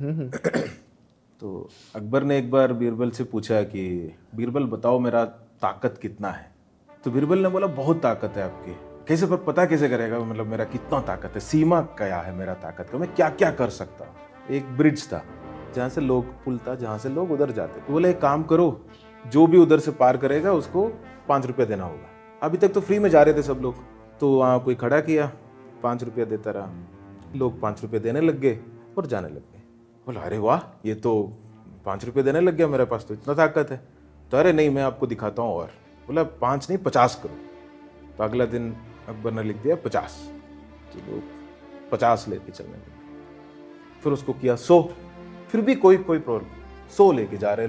तो अकबर ने एक बार बीरबल से पूछा कि बीरबल बताओ मेरा ताकत कितना है। तो बीरबल ने बोला बहुत ताकत है आपकी। कैसे, पर पता कैसे करेगा मतलब मेरा कितना ताकत है, सीमा क्या है मेरा ताकत का, मैं क्या क्या कर सकता हूँ। एक ब्रिज था जहाँ से लोग, पुल था जहाँ से लोग उधर जाते। तो बोले एक काम करो, जो भी उधर से पार करेगा उसको 5 रुपया देना होगा। अभी तक तो फ्री में जा रहे थे सब लोग, तो वहाँ कोई खड़ा किया, 5 रुपया देता रहा, लोग 5 रुपये देने लग गए और जाने लग गए। बोला अरे वाह, ये तो 5 रुपये देने लग गया, मेरे पास तो इतना ताकत है। तो अरे नहीं, मैं आपको दिखाता हूँ। और बोला 5 नहीं 50 करो। तो अगला दिन अकबर ने लिख दिया 50। तो लोग 50 लेके चलने लगे। फिर उसको किया 100, फिर भी कोई प्रॉब्लम, 100 लेके जा रहे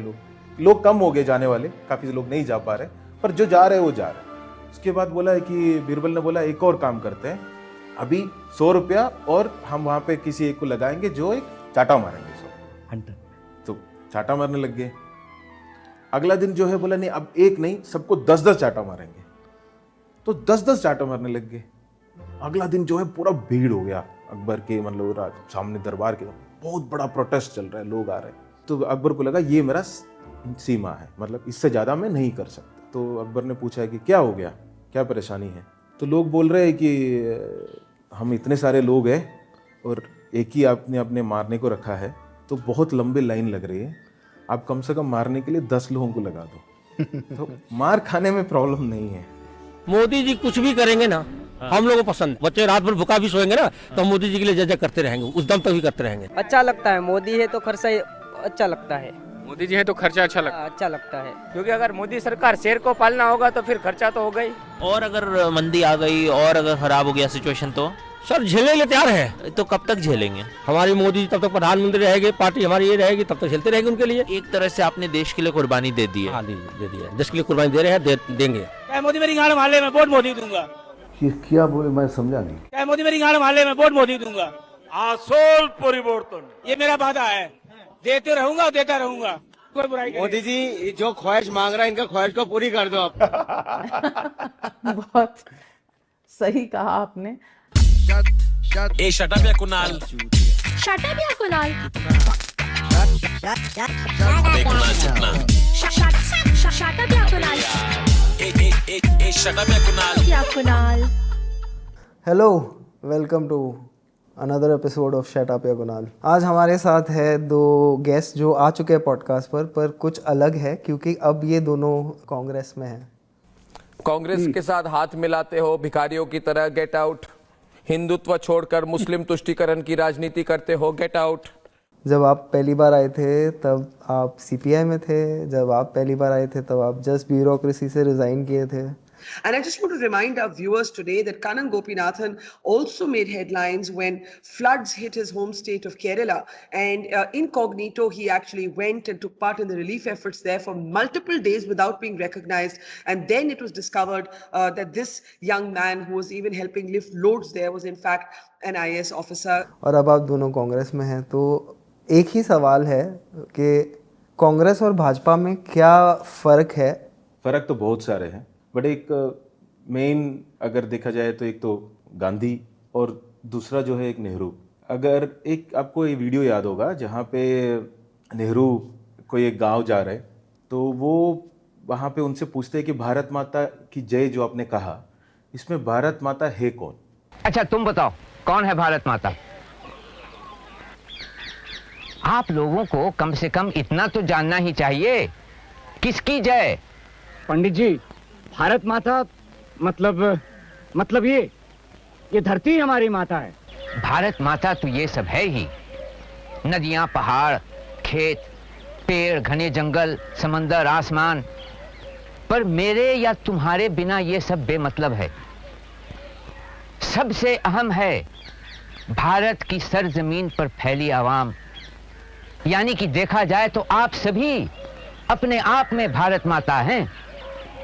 लोग कम हो गए जाने वाले, काफी लोग नहीं जा पा रहे, पर जो जा रहे वो जा रहे। उसके बाद बोला है कि बीरबल ने बोला एक और काम करते हैं, अभी 100 रुपया और हम वहां पे किसी एक को लगाएंगे जो एक चाटा मारेंगे 100। तो चाटा मारने लग गए। अगला दिन जो है बोला नहीं, अब एक नहीं सबको 10-10 चाटा मारेंगे। तो 10-10 चाटा मारने लग गए। अगला दिन जो है पूरा भीड़ हो गया अकबर के, मतलब सामने दरबार के, बहुत बड़ा प्रोटेस्ट चल रहा है, लोग आ रहे हैं। तो अकबर को लगा ये मेरा सीमा है, मतलब इससे ज्यादा मैं नहीं कर सकता। तो अकबर ने पूछा कि क्या हो गया, क्या परेशानी है। तो लोग बोल रहे हैं कि हम इतने सारे लोग हैं और एक ही आपने अपने मारने को रखा है, तो बहुत लंबी लाइन लग रही है, आप कम से कम मारने के लिए 10 लोगों को लगा दो। तो मार खाने में प्रॉब्लम नहीं है। मोदी जी कुछ भी करेंगे ना, हम लोगों को पसंद। बच्चे रात भर भूखा भी सोएंगे ना, तो मोदी जी के लिए जय जय करते रहेंगे, उस दम तक भी करते रहेंगे। अच्छा लगता है, मोदी है तो खर्चा अच्छा लगता है। मोदी जी हैं तो खर्चा अच्छा लगता है, क्योंकि अगर मोदी सरकार शेर को पालना होगा तो फिर खर्चा तो होगा ही। और अगर मंदी आ गई और अगर खराब हो गया सिचुएशन तो सर झेलने के लिए तैयार है। तो कब तक झेलेंगे? हमारी मोदी जी तब तक प्रधानमंत्री रहेंगे, पार्टी हमारी ये रहेगी, तब तक झेलते रहेंगे उनके लिए। एक तरह से आपने देश के लिए कुर्बानी दे दी है। हाँ, दे दिया, देश के लिए कुर्बानी दे रहे हैं, देंगे। मोदी मेरी गाड़ माले में वोट मोदी दूंगा। ये क्या बोले, मैं समझा नहीं। मोदी मेरी गाड़ माले में वोट मोदी दूंगा। आसोल परिवर्तन, ये मेरा वादा है, देते रहूंगा, देता रहूंगा, कोई बुराई। मोदी जी जो ख्वाहिश मांग रहा है, इनका ख्वाहिश को पूरी कर दो आप। बहुत सही कहा आपने। Shut up ya Kunal, shut up ya Kunal, shut up ya Kunal. Hello, welcome to another episode of shut up ya Kunal. आज हमारे साथ है दो गेस्ट जो आ चुके हैं पॉडकास्ट पर कुछ अलग है क्योंकि अब ये दोनों कांग्रेस में हैं। कांग्रेस के साथ हाथ मिलाते हो भिखारियों की तरह, गेट आउट। हिंदुत्व छोड़कर मुस्लिम तुष्टीकरण की राजनीति करते हो, गेट आउट। जब आप पहली बार आए थे तब आप सीपीआई में थे, जब आप पहली बार आए थे तब आप जस्ट ब्यूरोक्रेसी से रिजाइन किए थे। And I just want to remind our viewers today that Kannan Gopinathan also made headlines when floods hit his home state of Kerala, and incognito he actually went and took part in the relief efforts there for multiple days without being recognized, and then it was discovered that this young man who was even helping lift loads there was in fact an IAS officer. और अब आप दोनों कांग्रेस में हैं, तो एक ही सवाल है कि कांग्रेस और भाजपा में क्या फ़र्क है? फ़र्क तो बहुत सारे हैं, बट एक मेन अगर देखा जाए तो एक तो गांधी और दूसरा जो है एक नेहरू। अगर एक आपको ये वीडियो याद होगा जहाँ पे नेहरू कोई एक गांव जा रहे, तो वो वहाँ पे उनसे पूछते हैं कि भारत माता की जय जो आपने कहा, इसमें भारत माता है कौन? अच्छा तुम बताओ कौन है भारत माता? आप लोगों को कम से कम इतना तो जानना ही चाहिए, किसकी जय? पंडित जी, भारत माता मतलब ये धरती हमारी माता है। भारत माता तो ये सब है ही, नदियां, पहाड़, खेत, पेड़, घने जंगल, समंदर, आसमान। पर मेरे या तुम्हारे बिना ये सब बेमतलब है। सबसे अहम है भारत की सरजमीन पर फैली आवाम, यानी कि देखा जाए तो आप सभी अपने आप में भारत माता हैं।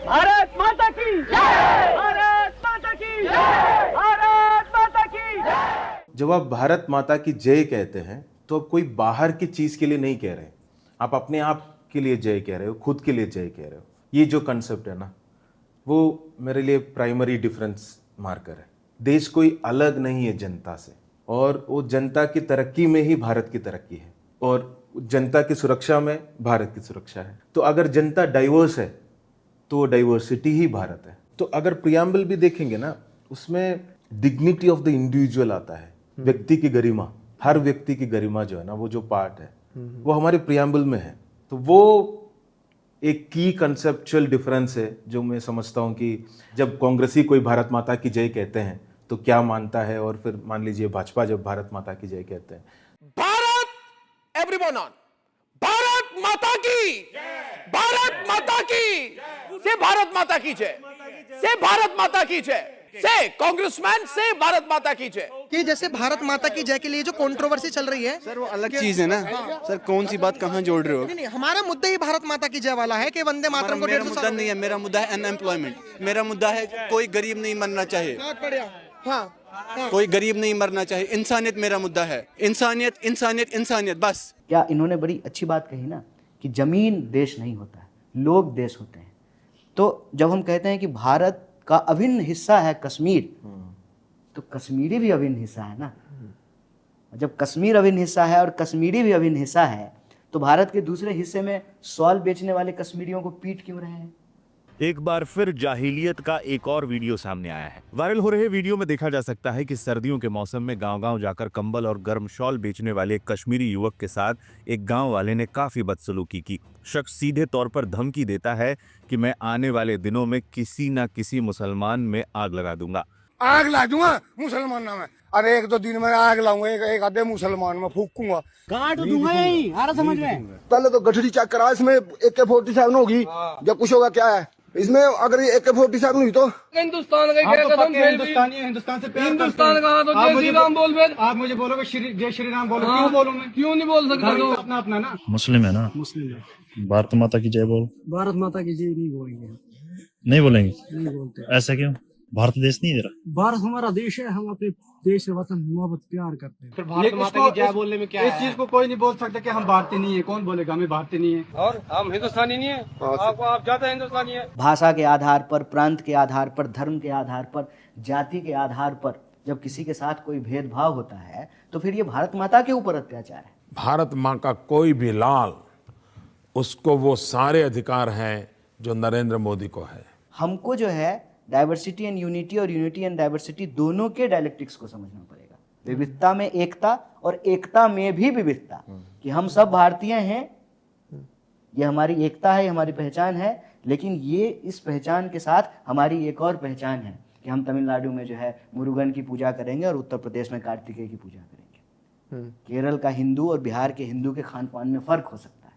भारत माता की जय! भारत माता की जय! भारत माता की जय! जब आप भारत माता की जय कहते हैं तो आप कोई बाहर की चीज के लिए नहीं कह रहे, आप अपने आप के लिए जय कह रहे हो, खुद के लिए जय कह रहे हो। ये जो कंसेप्ट है ना, वो मेरे लिए प्राइमरी डिफरेंस मार्कर है। देश कोई अलग नहीं है जनता से, और वो जनता की तरक्की में ही भारत की तरक्की है। और जनता की सुरक्षा में भारत की सुरक्षा है। तो अगर जनता डाइवर्स है तो डाइवर्सिटी ही भारत है। तो अगर प्रियम्बल भी देखेंगे ना, उसमें डिग्निटी ऑफ द इंडिविजुअल आता है, व्यक्ति की गरिमा, हर व्यक्ति की गरिमा जो है ना, वो जो पार्ट है वो हमारे प्रियम्बल में है। तो वो एक की कंसेप्चुअल डिफरेंस है जो मैं समझता हूं कि जब कांग्रेसी कोई भारत माता की जय कहते हैं तो क्या मानता है, और फिर मान लीजिए भाजपा जब भारत माता की जय कहते हैं। भारत एवरीवन ऑन, भारत माता की, भारत माता की, से भारत माता की जय, से भारत माता की जय, से कांग्रेसमैन से भारत माता की जय। कि जैसे भारत माता की जय के लिए जो कंट्रोवर्सी चल रही है सर, वो अलग चीज है ना सर, कौन सी बात कहाँ जोड़ रहे हो? नहीं, हमारा मुद्दा ही भारत माता की जय वाला है कि वंदे मातरम को मेरा मुद्दा नहीं है, मेरा मुद्दा है अनएम्प्लॉयमेंट। मेरा मुद्दा है कोई गरीब नहीं मरना चाहिए, कोई गरीब नहीं मरना चाहिए। इंसानियत मेरा मुद्दा है, इंसानियत इंसानियत इंसानियत, बस। क्या इन्होंने बड़ी अच्छी बात कही ना कि जमीन देश नहीं होता है, लोग देश होते हैं। तो जब हम कहते हैं कि भारत का अभिन्न हिस्सा है कश्मीर, तो कश्मीरी भी अभिन्न हिस्सा है ना। जब कश्मीर अभिन्न हिस्सा है और कश्मीरी भी अभिन्न हिस्सा है, तो भारत के दूसरे हिस्से में शॉल बेचने वाले कश्मीरियों को पीट क्यों रहे हैं? एक बार फिर जाहिलियत का एक और वीडियो सामने आया है। वायरल हो रहे वीडियो में देखा जा सकता है कि सर्दियों के मौसम में गांव-गांव जाकर कंबल और गर्म शॉल बेचने वाले कश्मीरी युवक के साथ एक गांव वाले ने काफी बदसलूकी की। शख्स सीधे तौर पर धमकी देता है कि मैं आने वाले दिनों में किसी न किसी मुसलमान में आग लगा दूंगा। आग ला दूंगा मुसलमान में, अरे 1-2 दिन में आग लाऊंगा, एक आधे मुसलमान में फूकूंगा, काट दूंगा यही, आ रहा समझ में। पहले तो गठड़ी चेक करा, इसमें AK-47 होगी, जब कुछ होगा क्या है इसमें। अगर ये AK-47 हुई तो हिंदुस्तान का हिंदुस्तानी है, हिंदुस्तान से प्यार हिंदुस्तान का, तो जय श्री राम बोल। आप मुझे बोलोगे जय श्री राम बोलो, क्यों बोलूं मैं? क्यों नहीं बोल सकता? तो अपना अपना ना, मुस्लिम है ना, मुस्लिम है। भारत माता की जय बोल। भारत माता की जय नहीं बोलेंगे, नहीं बोलेंगे, नहीं बोलते। ऐसा क्यों? भारत देश नहीं दे रहा? भारत हमारा देश है, हम अपने देश से वतन मोहब्बत प्यार करते हैं। फिर भारत माता की जय बोलने में क्या है? इस चीज को कोई नहीं बोल सकता कि हम भारतीय नहीं है। कौन बोलेगा हमें भारतीय नहीं है? और हम हिंदुस्तानी नहीं है? आप ज्यादा हिंदुस्तानी है। भाषा के आधार पर, प्रांत के आधार पर, धर्म के आधार पर, जाति के आधार पर जब किसी के साथ कोई भेदभाव होता है तो फिर ये भारत माता के ऊपर अत्याचार है। भारत माँ का कोई भी लाल, उसको वो सारे अधिकार हैं जो नरेंद्र मोदी को है। हमको जो है डाइवर्सिटी एंड यूनिटी और यूनिटी एंड डाइवर्सिटी दोनों के डायलेक्टिक्स को समझना पड़ेगा। विविधता में एकता और एकता में भी विविधता, कि हम सब भारतीय हैं, ये हमारी एकता है, हमारी पहचान है। लेकिन ये इस पहचान के साथ हमारी एक और पहचान है कि हम तमिलनाडु में जो है मुरुगन की पूजा करेंगे और उत्तर प्रदेश में कार्तिकेय की पूजा करेंगे। केरल का हिंदू और बिहार के हिंदू के खान पान में फर्क हो सकता है,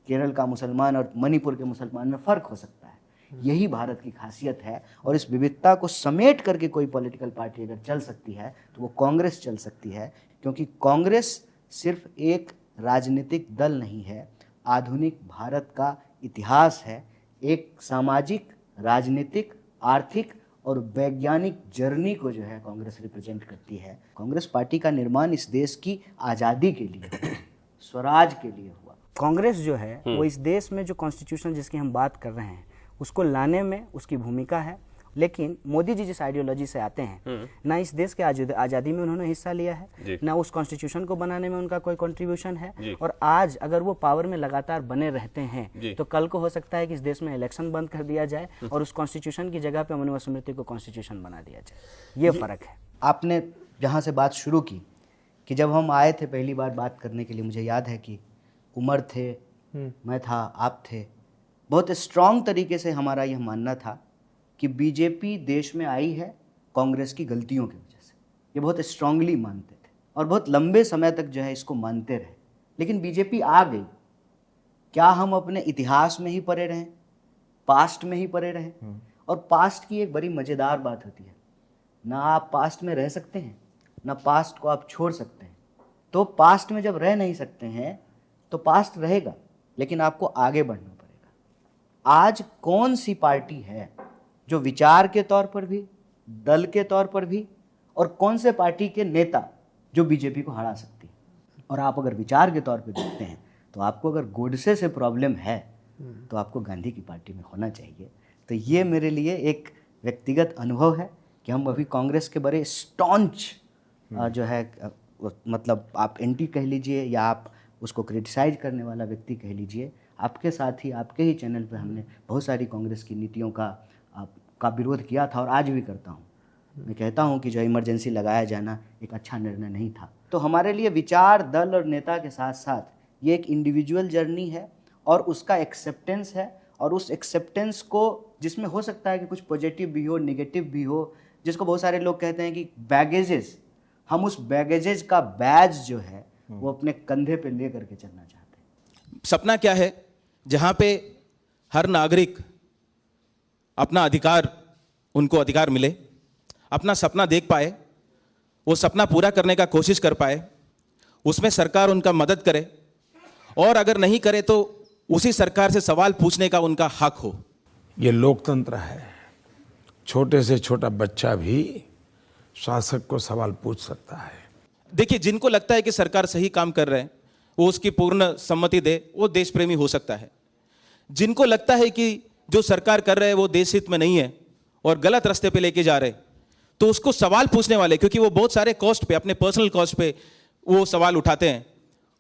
केरल का मुसलमान और मणिपुर के मुसलमान में फर्क हो सकता है। यही भारत की खासियत है। और इस विविधता को समेट करके कोई पॉलिटिकल पार्टी अगर चल सकती है तो वो कांग्रेस चल सकती है, क्योंकि कांग्रेस सिर्फ एक राजनीतिक दल नहीं है, आधुनिक भारत का इतिहास है। एक सामाजिक, राजनीतिक, आर्थिक और वैज्ञानिक जर्नी को जो है कांग्रेस रिप्रेजेंट करती है। कांग्रेस पार्टी का निर्माण इस देश की आज़ादी के लिए, स्वराज के लिए हुआ। कांग्रेस जो है वो इस देश में जो कॉन्स्टिट्यूशन जिसकी हम बात कर रहे हैं उसको लाने में उसकी भूमिका है। लेकिन मोदी जी जिस आइडियोलॉजी से आते हैं, ना इस देश के आज़ादी में उन्होंने हिस्सा लिया है, ना उस कॉन्स्टिट्यूशन को बनाने में उनका कोई कंट्रीब्यूशन है। और आज अगर वो पावर में लगातार बने रहते हैं तो कल को हो सकता है कि इस देश में इलेक्शन बंद कर दिया जाए और उस कॉन्स्टिट्यूशन की जगह पे मनुस्मृति को कॉन्स्टिट्यूशन बना दिया जाए। ये फ़र्क है। आपने जहाँ से बात शुरू की कि जब हम आए थे पहली बार बात करने के लिए, मुझे याद है कि उमर थे, मैं था, आप थे। बहुत स्ट्रॉन्ग तरीके से हमारा यह मानना था कि बीजेपी देश में आई है कांग्रेस की गलतियों की वजह से। ये बहुत स्ट्रांगली मानते थे और बहुत लंबे समय तक जो है इसको मानते रहे। लेकिन बीजेपी आ गई। क्या हम अपने इतिहास में ही पड़े रहें, पास्ट में ही पड़े रहें? और पास्ट की एक बड़ी मज़ेदार बात होती है, ना आप पास्ट में रह सकते हैं, ना पास्ट को आप छोड़ सकते हैं। तो पास्ट में जब रह नहीं सकते हैं तो पास्ट रहेगा, लेकिन आपको आगे बढ़ना पड़ेगा। आज कौन सी पार्टी है जो विचार के तौर पर भी, दल के तौर पर भी, और कौन से पार्टी के नेता जो बीजेपी को हरा सकती है? और आप अगर विचार के तौर पर देखते हैं तो आपको अगर गोडसे से प्रॉब्लम है तो आपको गांधी की पार्टी में होना चाहिए। तो ये मेरे लिए एक व्यक्तिगत अनुभव है कि हम अभी कांग्रेस के बड़े स्टॉन्च जो है, मतलब आप एंटी कह लीजिए या आप उसको क्रिटिसाइज करने वाला व्यक्ति कह लीजिए, आपके साथ ही आपके ही चैनल पे हमने बहुत सारी कांग्रेस की नीतियों का विरोध किया था और आज भी करता हूँ। मैं कहता हूँ कि जो इमरजेंसी लगाया जाना एक अच्छा निर्णय नहीं था। तो हमारे लिए विचार, दल और नेता के साथ साथ ये एक इंडिविजुअल जर्नी है और उसका एक्सेप्टेंस है, और उस एक्सेप्टेंस को जिसमें हो सकता है कि कुछ पॉजिटिव भी हो, नेगेटिव भी हो, जिसको बहुत सारे लोग कहते हैं कि बैगेजेस, हम उस बैगेजेस का बैज जो है वो अपने कंधे पे ले करके चलना चाहते हैं। सपना क्या है? जहां पे हर नागरिक अपना अधिकार, उनको अधिकार मिले, अपना सपना देख पाए, वो सपना पूरा करने का कोशिश कर पाए, उसमें सरकार उनका मदद करे, और अगर नहीं करे तो उसी सरकार से सवाल पूछने का उनका हक हो। ये लोकतंत्र है। छोटे से छोटा बच्चा भी शासक को सवाल पूछ सकता है। देखिए, जिनको लगता है कि सरकार सही काम कर रहे हैं वो उसकी पूर्ण सम्मति दे, वो देश प्रेमी हो सकता है। जिनको लगता है कि जो सरकार कर रहे हैं वो देश हित में नहीं है और गलत रास्ते पे लेके जा रहे, तो उसको सवाल पूछने वाले, क्योंकि वो बहुत सारे कॉस्ट पे, अपने पर्सनल कॉस्ट पे वो सवाल उठाते हैं,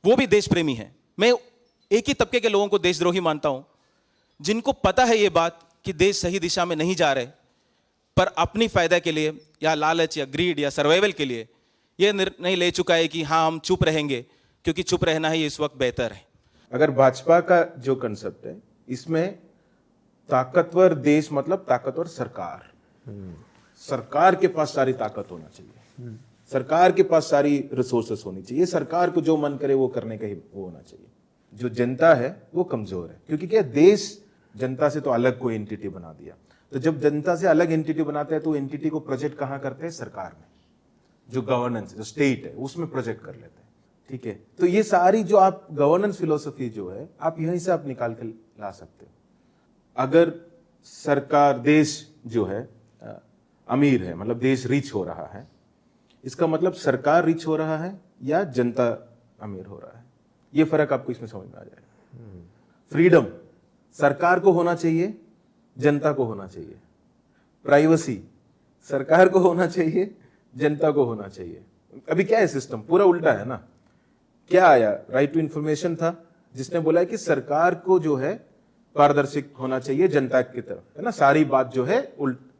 वो भी देश प्रेमी है। मैं एक ही तबके के लोगों को देशद्रोही मानता हूं, जिनको पता है ये बात कि देश सही दिशा में नहीं जा रहे, पर अपनी फायदा के लिए या लालच या ग्रीड या सर्वाइवल के लिए ये निर्णय ले चुका है कि हाँ, हम चुप रहेंगे क्योंकि चुप रहना ही इस वक्त बेहतर है। अगर भाजपा का जो कंसेप्ट है, इसमें ताकतवर देश मतलब ताकतवर सरकार, सरकार के पास सारी ताकत होना चाहिए, सरकार के पास सारी रिसोर्सेस होनी चाहिए, सरकार को जो मन करे वो करने का ही वो होना चाहिए। जो जनता है वो कमजोर है, क्योंकि क्या देश जनता से तो अलग कोई एंटिटी बना दिया। तो जब जनता से अलग एंटिटी बनाते हैं तो एंटिटी को प्रोजेक्ट कहाँ करते हैं? सरकार में, जो गवर्नेंस, जो स्टेट है उसमें प्रोजेक्ट कर लेते हैं। ठीक है, तो ये सारी जो आप गवर्नेंस फिलोसफी जो है आप यहीं से आप निकाल कर ला सकते हो। अगर सरकार, देश जो है अमीर है, मतलब देश रिच हो रहा है, इसका मतलब सरकार रिच हो रहा है या जनता अमीर हो रहा है, ये फर्क आपको इसमें समझ में आ जाएगा। फ्रीडम सरकार को होना चाहिए, जनता को होना चाहिए। प्राइवेसी सरकार को होना चाहिए, जनता को होना चाहिए। अभी क्या है सिस्टम? पूरा उल्टा है ना। क्या आया? राइट टू इंफॉर्मेशन था, जिसने बोला है कि सरकार को जो है पारदर्शी होना चाहिए जनता की तरफ, है ना। सारी बात जो है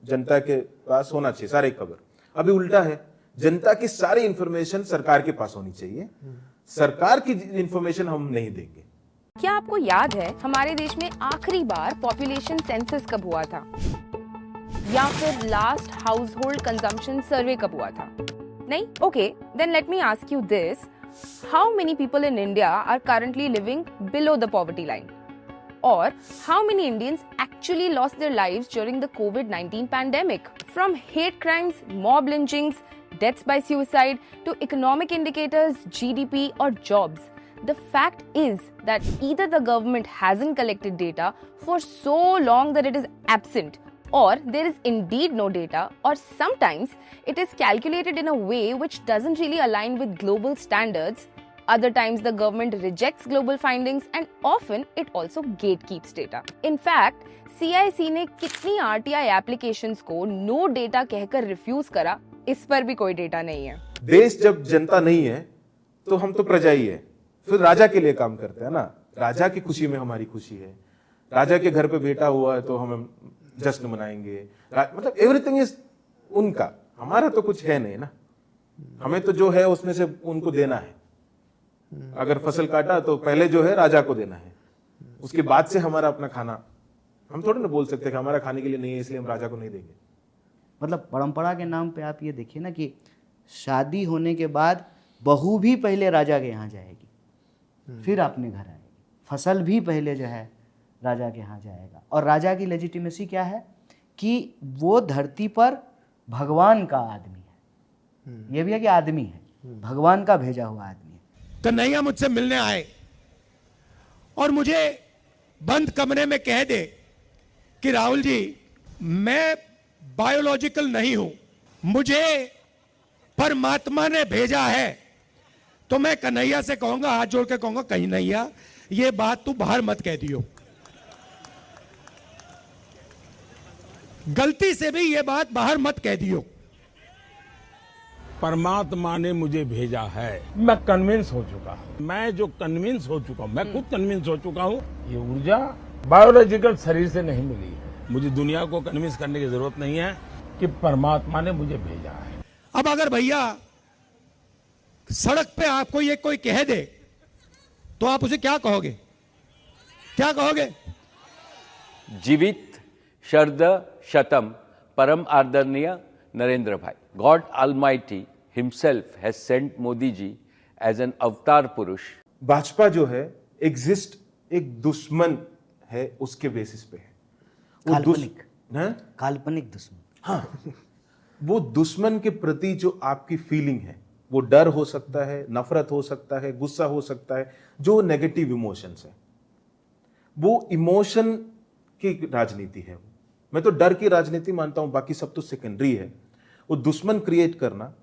जनता के पास होना चाहिए, सारी खबर। अभी उल्टा है, जनता की सारी इंफॉर्मेशन सरकार के पास होनी चाहिए, सरकार की इंफॉर्मेशन हम नहीं देंगे। क्या आपको याद है हमारे देश में आखिरी बार पॉपुलेशन सेंसस कब हुआ था, या फिर last household consumption survey कब हुआ था? नहीं? Okay, then let me ask you this, how many people in India are currently living below the poverty line? Or how many Indians actually lost their lives during the COVID-19 pandemic? From hate crimes, mob lynchings, deaths by suicide to economic indicators, GDP or jobs, the fact is that either the government hasn't collected data for so long that it is absent, or there is indeed no data, or sometimes it is calculated in a way which doesn't really align with global standards. Other times the government rejects global findings and often it also gatekeeps data. In fact, CIC ने कितनी RTI applications को no data कहकर refuse करा, इस पर भी कोई data नहीं है। देश जब जनता नहीं है तो हम तो प्रजा ही है, फिर राजा के लिए काम करते हैं ना। राजा की खुशी में हमारी खुशी है, राजा के घर पे बेटा हुआ है तो हम जश्न मनाएंगे, मतलब एवरीथिंग इज उनका, हमारा तो कुछ है नहीं ना। हमें तो जो है उसमें से उनको देना है। अगर फसल काटा तो पहले जो है राजा को देना है, उसके बाद से हमारा अपना खाना। हम थोड़ा ना बोल सकते कि हमारा खाने के लिए नहीं है इसलिए हम राजा को नहीं देंगे। मतलब परंपरा के नाम पे आप ये देखिए ना कि शादी होने के बाद बहू भी पहले राजा के यहाँ जाएगी, फिर अपने घर आएगी। फसल भी पहले जो है राजा के यहाँ जाएगा। और राजा की लेजिटिमेसी क्या है कि वो धरती पर भगवान का आदमी है। ये भी है कि आदमी है, भगवान का भेजा हुआ आदमी। कन्हैया मुझसे मिलने आए और मुझे बंद कमरे में कह दे कि राहुल जी, मैं बायोलॉजिकल नहीं हूं, मुझे परमात्मा ने भेजा है, तो मैं कन्हैया से कहूंगा, हाथ जोड़ के कहूंगा, कन्हैया ये बात तू बाहर मत कह दियो, गलती से भी ये बात बाहर मत कह दियो। परमात्मा ने मुझे भेजा है। मैं कन्विंस हो चुका हूँ, मैं जो कन्विंस हो चुका हूँ, मैं खुद कन्विंस हो चुका हूँ, ये ऊर्जा बायोलॉजिकल शरीर से नहीं मिली है। मुझे दुनिया को कन्विंस करने की जरूरत नहीं है कि परमात्मा ने मुझे भेजा है। अब अगर भैया सड़क पे आपको ये कोई कह दे तो आप उसे क्या कहोगे? क्या कहोगे? जीवित शरद शतम परम आदरणीय नरेंद्र भाई. God Almighty Himself has sent Modi ji as an अवतार पुरुष. भाजपा जो है एग्जिस्ट एक दुश्मन है उसके बेसिस पे है. काल्पनिक दुश्मन. हाँ, वो दुश्मन के प्रति जो आपकी फीलिंग है, वो डर हो सकता है, नफरत हो सकता है, गुस्सा हो सकता है, जो नेगेटिव इमोशंस है, वो इमोशन की राजनीति है. मैं तो डर की राजनीति मानता हूं, बाकी सब तो सेकेंडरी है. वो दुश्मन क्रिएट करना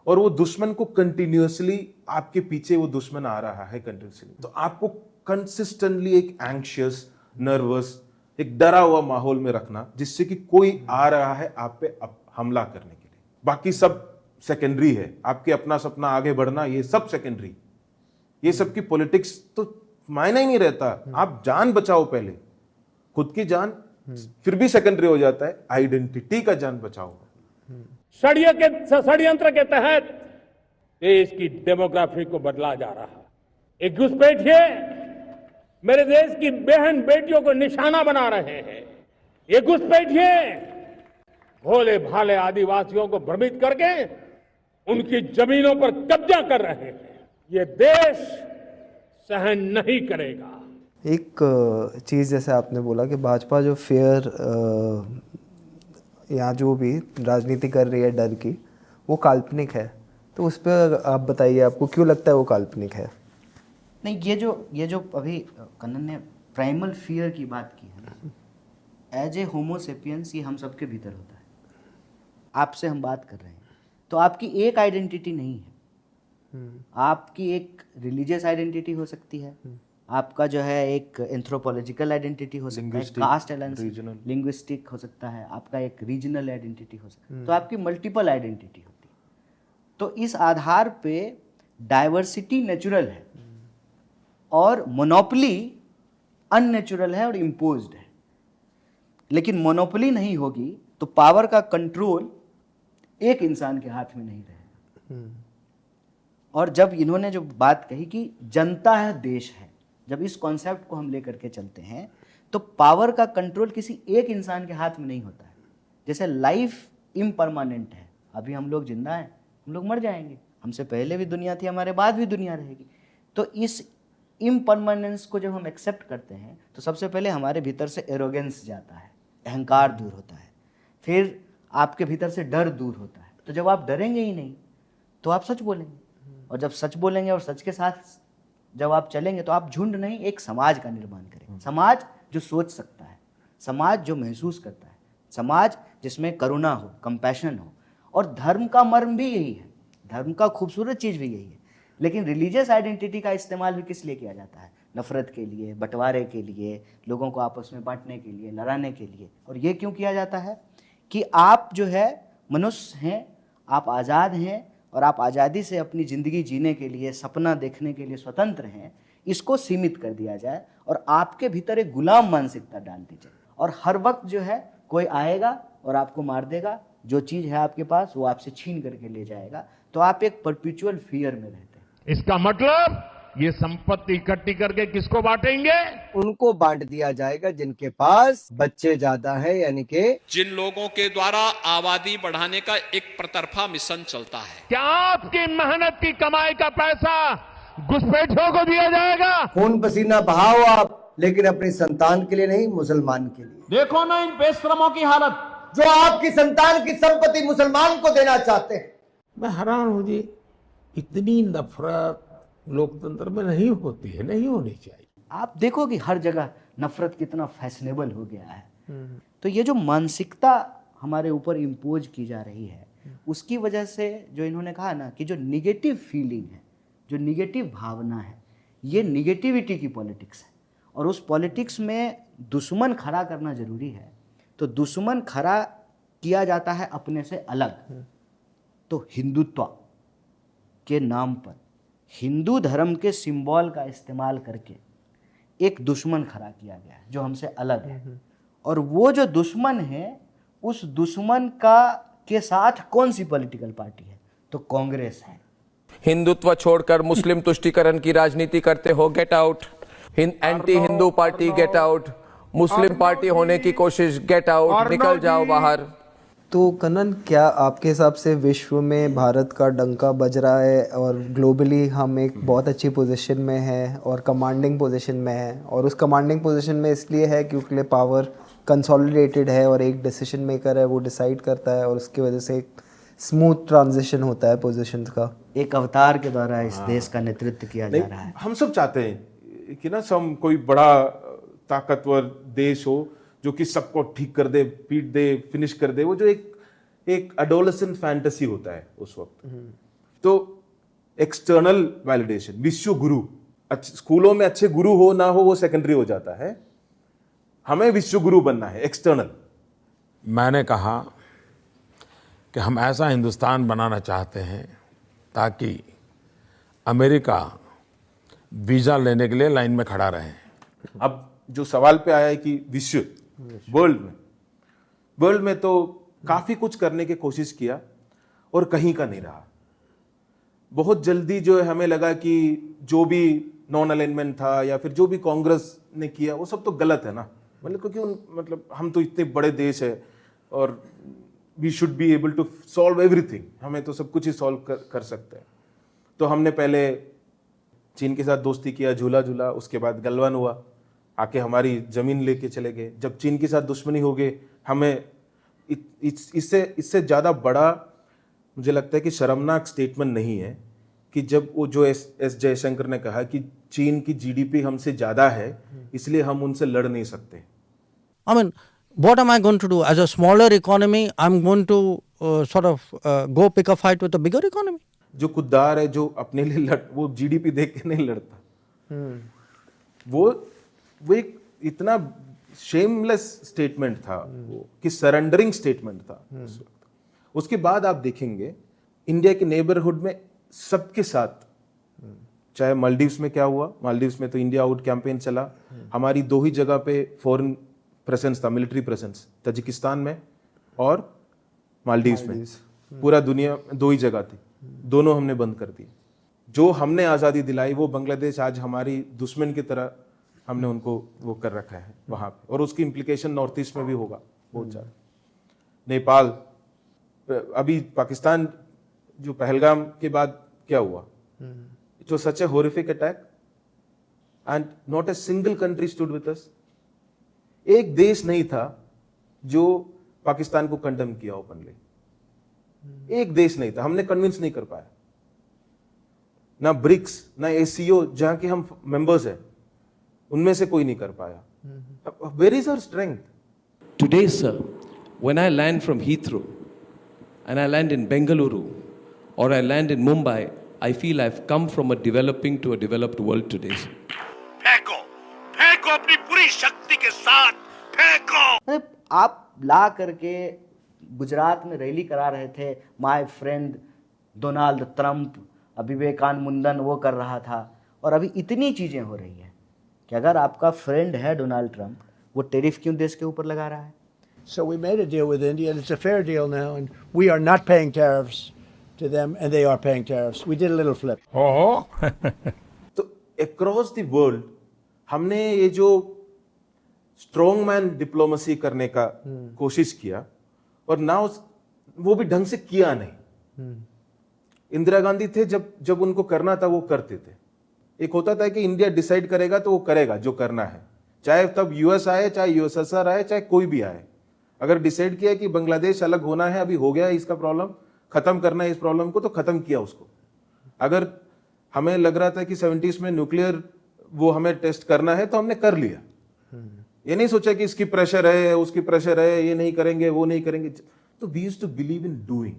और वो दुश्मन को कंटिन्यूअसली आपके पीछे वो दुश्मन आ रहा है कंटिन्यूअसली, तो आपको कंसिस्टेंटली एक एंग्शियस, नर्वस, एक डरा हुआ माहौल में रखना, जिससे कि कोई आ रहा है आप पे हमला करने के लिए. बाकी सब सेकेंडरी है. आपके अपना सपना आगे बढ़ना, ये सब सेकेंडरी. ये सब की पॉलिटिक्स तो मायना ही नहीं रहता. आप जान बचाओ पहले, खुद की जान फिर भी सेकेंडरी हो जाता है. आइडेंटिटी का जान बचाओ. षड्यंत्र के तहत देश की डेमोग्राफी को बदला जा रहा है. एक घुसपैठिए मेरे देश की बहन बेटियों को निशाना बना रहे हैं. ये घुसपैठिए भोले भाले आदिवासियों को भ्रमित करके उनकी जमीनों पर कब्जा कर रहे हैं. ये देश सहन नहीं करेगा. एक चीज़ जैसे आपने बोला कि भाजपा जो फेयर यहाँ जो भी राजनीति कर रही है डर की, वो काल्पनिक है. तो उस पर आप बताइए, आपको क्यों लगता है वो काल्पनिक है? नहीं, ये जो अभी कन्नन ने प्राइमल फियर की बात की है ना, एज ए होमोसेपियंस ये हम सबके भीतर होता है. आपसे हम बात कर रहे हैं तो आपकी एक आइडेंटिटी नहीं है. आपकी एक रिलीजियस आइडेंटिटी हो सकती है, आपका जो है एक एंथ्रोपोलॉजिकल आइडेंटिटी हो सकता है, कास्ट लिंग्विस्टिक हो सकता है, आपका एक रीजनल आइडेंटिटी हो सकता है. तो आपकी मल्टीपल आइडेंटिटी होती है. तो इस आधार पे डाइवर्सिटी नेचुरल है और मोनोपोली अननेचुरल है और इम्पोज्ड है. लेकिन मोनोपोली नहीं होगी तो पावर का कंट्रोल एक इंसान के हाथ में नहीं रहेगा. और जब इन्होंने जो बात कही कि जनता है देश है, जब इस कॉन्सेप्ट को हम लेकर के चलते हैं तो पावर का कंट्रोल किसी एक इंसान के हाथ में नहीं होता है. जैसे लाइफ इम्परमानेंट है, अभी हम लोग जिंदा हैं, हम लोग मर जाएंगे, हमसे पहले भी दुनिया थी, हमारे बाद भी दुनिया रहेगी. तो इस इम्परमानेंस को जब हम एक्सेप्ट करते हैं तो सबसे पहले हमारे भीतर से एरोगेंस जाता है, अहंकार दूर होता है, फिर आपके भीतर से डर दूर होता है. तो जब आप डरेंगे ही नहीं तो आप सच बोलेंगे, और जब सच बोलेंगे और सच के साथ जब आप चलेंगे तो आप झुंड नहीं, एक समाज का निर्माण करेंगे. समाज जो सोच सकता है, समाज जो महसूस करता है, समाज जिसमें करुणा हो, कंपैशन हो. और धर्म का मर्म भी यही है, धर्म का खूबसूरत चीज़ भी यही है. लेकिन रिलीजियस आइडेंटिटी का इस्तेमाल भी किस लिए किया जाता है? नफरत के लिए, बंटवारे के लिए, लोगों को आपस में बांटने के लिए, लड़ाने के लिए. और ये क्यों किया जाता है कि आप जो है मनुष्य हैं, आप आज़ाद हैं और आप आज़ादी से अपनी ज़िंदगी जीने के लिए, सपना देखने के लिए स्वतंत्र हैं. इसको सीमित कर दिया जाए और आपके भीतर एक गुलाम मानसिकता डाल दी जाए, और हर वक्त जो है कोई आएगा और आपको मार देगा, जो चीज़ है आपके पास वो आपसे छीन करके ले जाएगा. तो आप एक परपेचुअल फियर में रहते हैं. इसका मतलब ये संपत्ति इकट्ठी करके किसको बांटेंगे? उनको बांट दिया जाएगा जिनके पास बच्चे ज्यादा है, यानी कि जिन लोगों के द्वारा आबादी बढ़ाने का एक प्रतरफा मिशन चलता है. क्या आपकी मेहनत की कमाई का पैसा घुसपैठियों को दिया जाएगा? खून पसीना बहाओ आप, लेकिन अपनी संतान के लिए नहीं, मुसलमान के लिए. देखो ना इन बेशरमों की हालत, जो आपकी संतान की संपत्ति मुसलमान को देना चाहते हैं. मैं हैरान हूं जी, इतनी नफरत लोकतंत्र में नहीं होती है, नहीं होनी चाहिए. आप देखो कि हर जगह नफरत कितना फैशनेबल हो गया है. तो ये जो मानसिकता हमारे ऊपर इम्पोज की जा रही है, उसकी वजह से जो इन्होंने कहा ना कि जो निगेटिव फीलिंग है, जो निगेटिव भावना है, ये निगेटिविटी की पॉलिटिक्स है. और उस पॉलिटिक्स में दुश्मन खड़ा करना जरूरी है. तो दुश्मन खड़ा किया जाता है अपने से अलग. तो हिंदुत्व के नाम पर हिंदू धर्म के सिंबल का इस्तेमाल करके एक दुश्मन खड़ा किया गया है जो हमसे अलग है, और वो जो दुश्मन है उस दुश्मन का के साथ कौन सी पॉलिटिकल पार्टी है? तो कांग्रेस है। हिंदुत्व छोड़कर मुस्लिम तुष्टीकरण की राजनीति करते हो, get out. Anti Hindu party, get out. Muslim party होने की कोशिश, गेट आउट, निकल जाओ बाहर। तो कनन, क्या आपके हिसाब से विश्व में भारत का डंका बज रहा है और ग्लोबली हम एक बहुत अच्छी पोजीशन में हैं और कमांडिंग पोजीशन में हैं, और उस कमांडिंग पोजीशन में इसलिए है क्योंकि पावर कंसोलिडेटेड है और एक डिसीजन मेकर है, वो डिसाइड करता है और उसकी वजह से एक स्मूथ ट्रांजिशन होता है पोजीशंस का। एक अवतार के द्वारा इस देश का नेतृत्व किया जा रहा है। हम सब चाहते हैं कि ना हम कोई बड़ा ताकतवर देश हो जो कि सबको ठीक कर दे, पीट दे, फिनिश कर दे। वो जो एक एडोलेसेंट फैंटेसी होता है उस वक्त। तो एक्सटर्नल वैलिडेशन, विश्व गुरु, स्कूलों में अच्छे गुरु हो ना हो वो सेकेंडरी हो जाता है। हमें विश्व गुरु बनना है, एक्सटर्नल। मैंने कहा कि हम ऐसा हिंदुस्तान बनाना चाहते हैं ताकि अमेरिका वीजा लेने के लिए लाइन में खड़ा रहे। अब जो सवाल पे आया है कि विश्व, वर्ल्ड में तो काफी कुछ करने की कोशिश किया और कहीं का नहीं रहा। बहुत जल्दी जो है हमें लगा कि जो भी नॉन अलाइनमेंट था या फिर जो भी कांग्रेस ने किया वो सब तो गलत है ना, मतलब क्योंकि हम तो इतने बड़े देश है और we should be able to solve everything, हमें तो सब कुछ ही सॉल्व कर सकते हैं। तो हमने पहले चीन के साथ दोस्ती किया, झूला झूला, उसके बाद गलवान हुआ, आके हमारी जमीन लेके चले गए। जब चीन के साथ दुश्मनी हो गई, हमें इससे ज़्यादा बड़ा मुझे लगता है कि शर्मनाक स्टेटमेंट नहीं है कि जब वो जो एस जयशंकर ने कहा कि चीन की जीडीपी हमसे ज़्यादा है इसलिए हम उनसे लड़ नहीं सकते। I mean, what am I going to do? As a smaller economy, I'm going to go pick a fight with a bigger economy. जो खुददार है, जो अपने लिए वो जीडीपी देख के नहीं लड़ता। वो एक इतना शेमलेस स्टेटमेंट था वो, कि सरेंडरिंग स्टेटमेंट था उस वक्त। उसके बाद आप देखेंगे इंडिया के नेबरहुड में सबके साथ, चाहे मालदीव्स में क्या हुआ, मालदीव्स में तो इंडिया आउट कैंपेन चला। हमारी दो ही जगह पे फॉरेन प्रेजेंस था, मिलिट्री प्रेजेंस, ताजिकिस्तान में और मालदीव्स में। पूरा दुनिया दो ही जगह थी, दोनों हमने बंद कर दी। जो हमने आज़ादी दिलाई वो बांग्लादेश आज हमारी दुश्मन की तरह हमने उनको वो कर रखा है वहाँ पे, और उसकी इम्प्लीकेशन नॉर्थ ईस्ट में भी होगा बहुत ज़्यादा। नेपाल, अभी पाकिस्तान जो पहलगाम के बाद क्या हुआ, it was such A horrific attack and not a single country stood with us. एक देश नहीं था जो पाकिस्तान को कंडेम किया ओपनली, एक देश नहीं था। हमने कन्विंस नहीं कर पाया, ना ब्रिक्स ना एसीओ जहां के हम मेंबर्स हैं उनमें से कोई नहीं कर पाया। Where is our strength? Today, sir, when I land from Heathrow and I land in Bengaluru or I land in Mumbai, I feel I've come from a developing to a developed world today. फेंको अपनी पूरी शक्ति के साथ फेंको। आप ला करके गुजरात में रैली करा रहे थे, my friend Donald Trump, Vivekananda मुंडन वो कर रहा था, और अभी इतनी चीजें हो रही है कि अगर आपका फ्रेंड है डोनाल्ड ट्रंप, वो टैरिफ क्यों देश के ऊपर लगा रहा है? So we made a deal with India, and it's a fair deal now, and we are not paying tariffs to them, and they are paying tariffs. We did a little flip. तो across the world हमने ये जो strong man diplomacy करने का कोशिश किया, और ना वो भी ढंग से किया नहीं। इंदिरा गांधी थे, जब उनको करना था वो करते थे। एक होता था कि इंडिया डिसाइड करेगा तो वो करेगा जो करना है, चाहे तब यूएस आए, चाहे यूएसएसआर आए, चाहे कोई भी आए। अगर डिसाइड किया कि बांग्लादेश अलग होना है, अभी हो गया है इसका प्रॉब्लम, खत्म करना है इस प्रॉब्लम को, तो खत्म किया उसको। अगर हमें लग रहा था कि 70s में न्यूक्लियर वो हमें टेस्ट करना है तो हमने कर लिया। ये नहीं सोचा कि इसकी प्रेशर है, उसकी प्रेशर है, ये नहीं करेंगे, वो नहीं करेंगे। तो we used to believe in doing,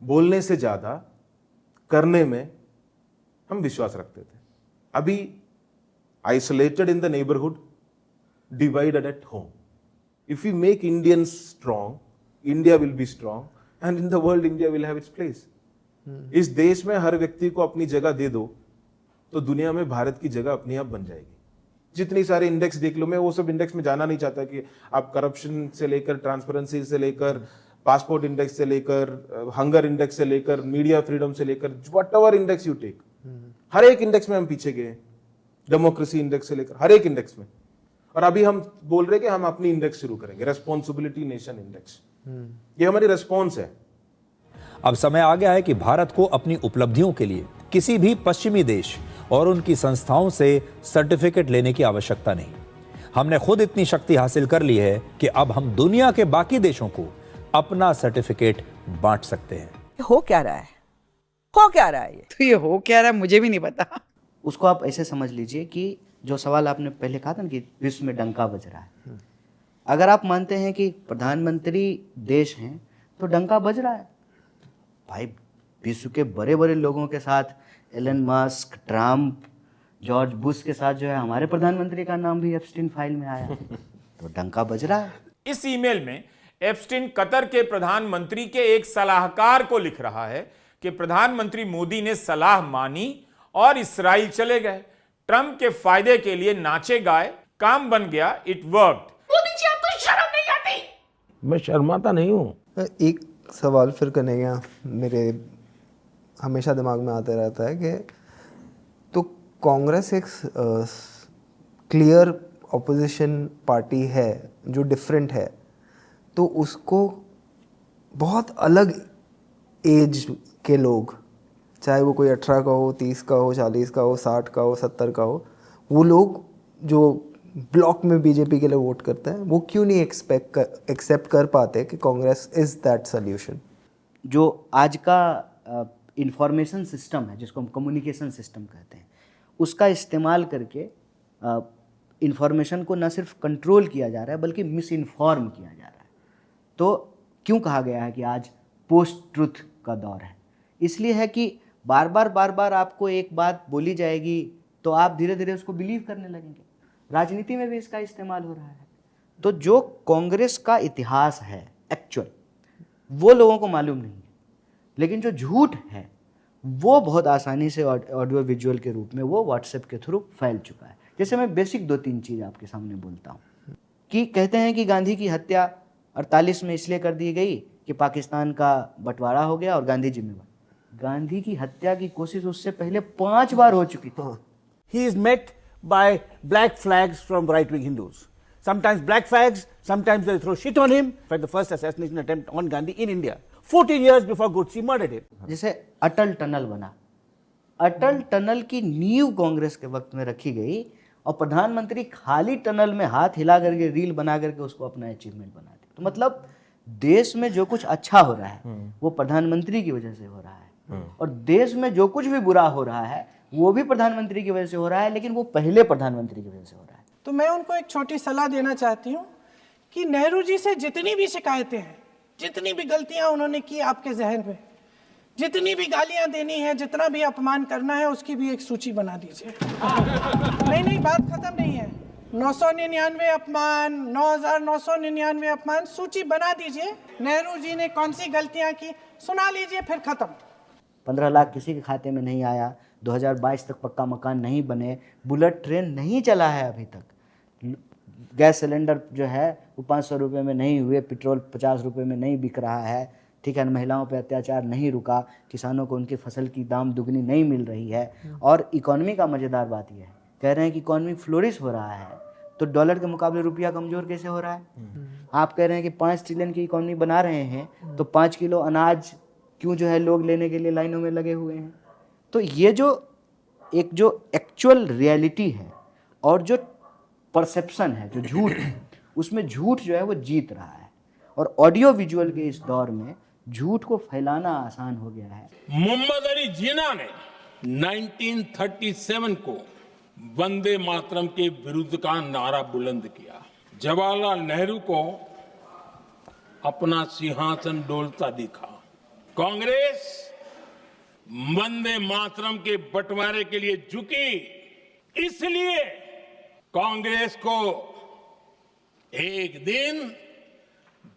बोलने से ज्यादा करने में हम विश्वास रखते थे। अभी isolated in the neighbourhood, divided at home. If you make Indians strong, India will be strong, and in the world India will have its place. इस देश में हर व्यक्ति को अपनी जगह दे दो तो दुनिया में भारत की जगह अपने आप बन जाएगी। जितनी सारे इंडेक्स देख लो, मैं वो सब इंडेक्स में जाना नहीं चाहता कि आप करप्शन से लेकर, ट्रांसपेरेंसी से लेकर, पासपोर्ट इंडेक्स से लेकर, हंगर इंडेक्स से लेकर, मीडिया फ्रीडम से लेकर, whatever index you take, हर एक इंडेक्स में हम पीछे गए। डेमोक्रेसी इंडेक्स से लेकर हर एक इंडेक्स में। और अभी हम बोल रहे कि हम अपनी इंडेक्स शुरू करेंगे, रेस्पॉन्सिबिलिटी नेशन इंडेक्स। ये हमारी रेस्पॉन्स है। अब समय आ गया है कि भारत को अपनी उपलब्धियों के लिए किसी भी पश्चिमी देश और उनकी संस्थाओं से सर्टिफिकेट लेने की आवश्यकता नहीं। हमने खुद इतनी शक्ति हासिल कर ली है कि अब हम दुनिया के बाकी देशों को अपना सर्टिफिकेट बांट सकते हैं। हो क्या रहा है? हो क्या रहा है? तो ये हो क्या रहा है मुझे भी नहीं पता। उसको आप ऐसे समझ लीजिए कि जो सवाल आपने पहले कहा था ना कि विश्व में डंका बज रहा है, अगर आप मानते हैं कि प्रधानमंत्री देश हैं तो डंका बज रहा है। भाई विश्व के बड़े बड़े लोगों के साथ, Elon Musk, Trump, George Bush के साथ जो है हमारे प्रधानमंत्री का नाम भी एप्स्टीन फाइल में आया, तो डंका बज रहा है। इस ईमेल में एप्स्टीन कतर के प्रधानमंत्री के एक सलाहकार को लिख रहा है कि प्रधानमंत्री मोदी ने सलाह मानी और इस्राइल चले गए। ट्रंप के फायदे के लिए नाचे गाए, काम बन गया, इट वर्कड। मोदी जी आपको शर्म नहीं आती? मैं शर्माता नहीं हूं। एक सवाल फिर कन्हैया मेरे हमेशा दिमाग में आते रहता है कि तो कांग्रेस एक क्लियर ऑपोजिशन पार्टी है जो डिफरेंट है, तो उसको बहुत अलग एज के लोग, चाहे वो कोई 18 का हो, 30 का हो, 40 का हो, 60 का हो, 70 का हो, वो लोग जो ब्लॉक में बीजेपी के लिए वोट करते हैं, वो क्यों नहीं एक्सेप्ट कर पाते कि कांग्रेस इज दैट सोल्यूशन? जो आज का इंफॉर्मेशन सिस्टम है, जिसको हम कम्युनिकेशन सिस्टम कहते हैं, उसका इस्तेमाल करके इंफॉर्मेशन को न सिर्फ कंट्रोल किया जा रहा है बल्कि मिस इन्फॉर्म किया जा रहा है। तो क्यों कहा गया है कि आज पोस्ट ट्रुथ का दौर है? इसलिए है कि बार बार आपको एक बात बोली जाएगी तो आप धीरे धीरे उसको बिलीव करने लगेंगे। राजनीति में भी इसका इस्तेमाल हो रहा है। तो जो कांग्रेस का इतिहास है एक्चुअल, वो लोगों को मालूम नहीं है, लेकिन जो झूठ है वो बहुत आसानी से ऑडियो विजुअल के रूप में वो व्हाट्सएप के थ्रू फैल चुका है। जैसे मैं बेसिक 2-3 चीज़ आपके सामने बोलता हूँ कि कहते हैं कि गांधी की हत्या 48 में इसलिए कर दी गई कि पाकिस्तान का बंटवारा हो गया और गांधी जिम्मेवार। गांधी की हत्या की कोशिश उससे पहले 5 बार हो चुकी थी। He is met by black flags from right-wing Hindus. Sometimes black flags, sometimes they throw shit on him. In fact, the first assassination attempt on Gandhi in India, 14 years before Godse murdered him. जैसे अटल tunnel बना, अटल tunnel की नींव कांग्रेस के वक्त में रखी गई और प्रधानमंत्री खाली टनल में हाथ हिला करके रील बना करके उसको अपना अचीवमेंट बना दी। तो मतलब देश में जो कुछ अच्छा हो रहा है वो प्रधानमंत्री की वजह से हो रहा है, और देश में जो कुछ भी बुरा हो रहा है वो भी प्रधानमंत्री की वजह से हो रहा है, लेकिन वो पहले प्रधानमंत्री की वजह से हो रहा है। तो मैं उनको एक छोटी सलाह देना चाहती हूँ कि नेहरू जी से जितनी भी शिकायतें हैं, जितनी भी गलतियां उन्होंने की आपके जहन में, जितनी भी गालियां देनी है, जितना भी अपमान करना है, उसकी भी एक सूची बना दीजिए। नहीं, बात खत्म नहीं है। 999 अपमान, 9,999 अपमान, सूची बना दीजिए। नेहरू जी ने कौन सी गलतियां की सुना लीजिए, फिर खत्म। 15 लाख किसी के खाते में नहीं आया, 2022 तक पक्का मकान नहीं बने, बुलेट ट्रेन नहीं चला है अभी तक, गैस सिलेंडर जो है वो 500 रुपये में नहीं हुए, पेट्रोल 50 रुपये में नहीं बिक रहा है, ठीक है, महिलाओं पे अत्याचार नहीं रुका, किसानों को उनकी फसल की दाम दुगनी नहीं मिल रही है। और इकोनॉमी का मज़ेदार बात यह है, कह रहे हैं कि इकोनॉमी फ्लोरिश हो रहा है, तो डॉलर के मुकाबले रुपया कमज़ोर कैसे हो रहा है? आप कह रहे हैं कि 5 ट्रिलियन की इकोनॉमी बना रहे हैं, तो 5 किलो अनाज क्यों जो है लोग लेने के लिए लाइनों में लगे हुए हैं? तो ये जो एक्चुअल रियलिटी है और जो परसेप्शन है, जो झूठ है, उसमें झूठ जो है वो जीत रहा है। और ऑडियो विजुअल के इस दौर में झूठ को फैलाना आसान हो गया है। मोहम्मद अली जिन्ना ने 1937 को वंदे मातरम के विरुद्ध का नारा बुलंद किया। जवाहरलाल नेहरू को अपना सिंहासन डोलता दिखा। कांग्रेस वंदे मातरम के बंटवारे के लिए झुकी, इसलिए कांग्रेस को एक दिन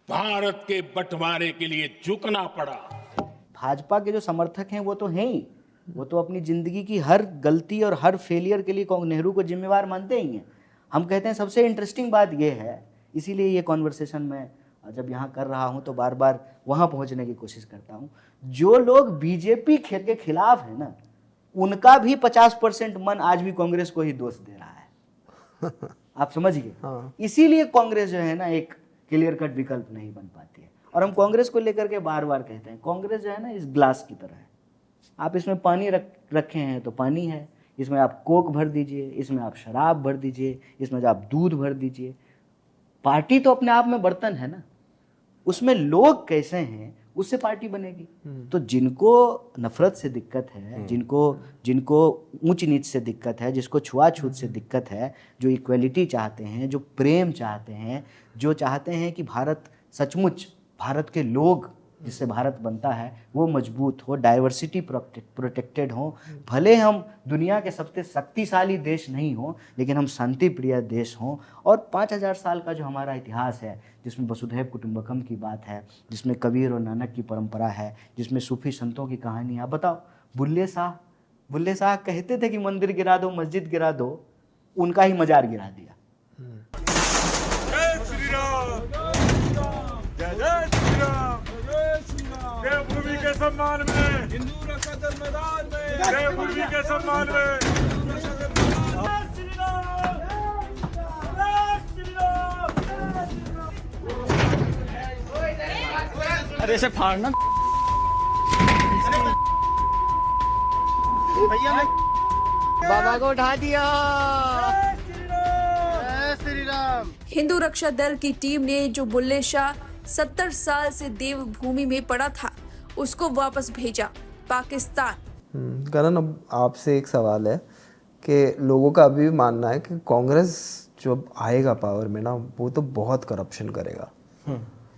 भारत के बंटवारे के लिए झुकना पड़ा। भाजपा के जो समर्थक हैं वो तो हैं ही, वो तो अपनी जिंदगी की हर गलती और हर फेलियर के लिए नेहरू को जिम्मेवार मानते ही हैं। हम कहते हैं सबसे इंटरेस्टिंग बात ये है, इसीलिए ये कॉन्वर्सेशन मैं जब यहाँ कर रहा हूँ तो बार बार वहाँ पहुँचने की कोशिश करता हूँ, जो लोग बीजेपी के खिलाफ है ना, उनका भी 50% मन आज भी कांग्रेस को ही दोष दे रहा है। आप समझ गए? हाँ। इसीलिए कांग्रेस जो है ना एक क्लियर कट विकल्प नहीं बन पाती है। और हम कांग्रेस को लेकर के बार बार कहते हैं, कांग्रेस जो है ना इस ग्लास की तरह है, आप इसमें पानी रखे हैं तो पानी है, इसमें आप कोक भर दीजिए, इसमें आप शराब भर दीजिए, इसमें आप दूध भर दीजिए। पार्टी तो अपने आप में बर्तन है ना, उसमें लोग कैसे हैं उससे पार्टी बनेगी। तो जिनको नफरत से दिक्कत है, जिनको ऊंच नीच से दिक्कत है, जिसको छुआछूत से दिक्कत है, जो इक्वलिटी चाहते हैं, जो प्रेम चाहते हैं, जो चाहते हैं कि भारत सचमुच भारत के लोग जिससे भारत बनता है वो मजबूत हो, डाइवर्सिटी प्रोटेक्टेड हो, भले हम दुनिया के सबसे शक्तिशाली देश नहीं हो लेकिन हम शांति प्रिय देश हों। और 5000 साल का जो हमारा इतिहास है, जिसमें वसुधैव कुटुंबकम की बात है, जिसमें कबीर और नानक की परंपरा है, जिसमें सूफी संतों की कहानी। आप बताओ, बुल्ले शाह कहते थे कि मंदिर गिरा दो, मस्जिद गिरा दो, उनका ही मजार गिरा दिया। देवभूमि के सम्मान में, हिंदू रक्षा दल मैदान में, देवभूमि के सम्मान में। अरे इसे फाड़ना भैया, बाबा को उठा दिया। श्री राम। हिंदू रक्षा दल की टीम ने जो बुल्ले शाह 70 साल से देवभूमि में पड़ा था उसको वापस भेजा पाकिस्तान। करण, अब आपसे एक सवाल है कि लोगों का अभी भी मानना है कि कांग्रेस जो आएगा पावर में ना, वो तो बहुत करप्शन करेगा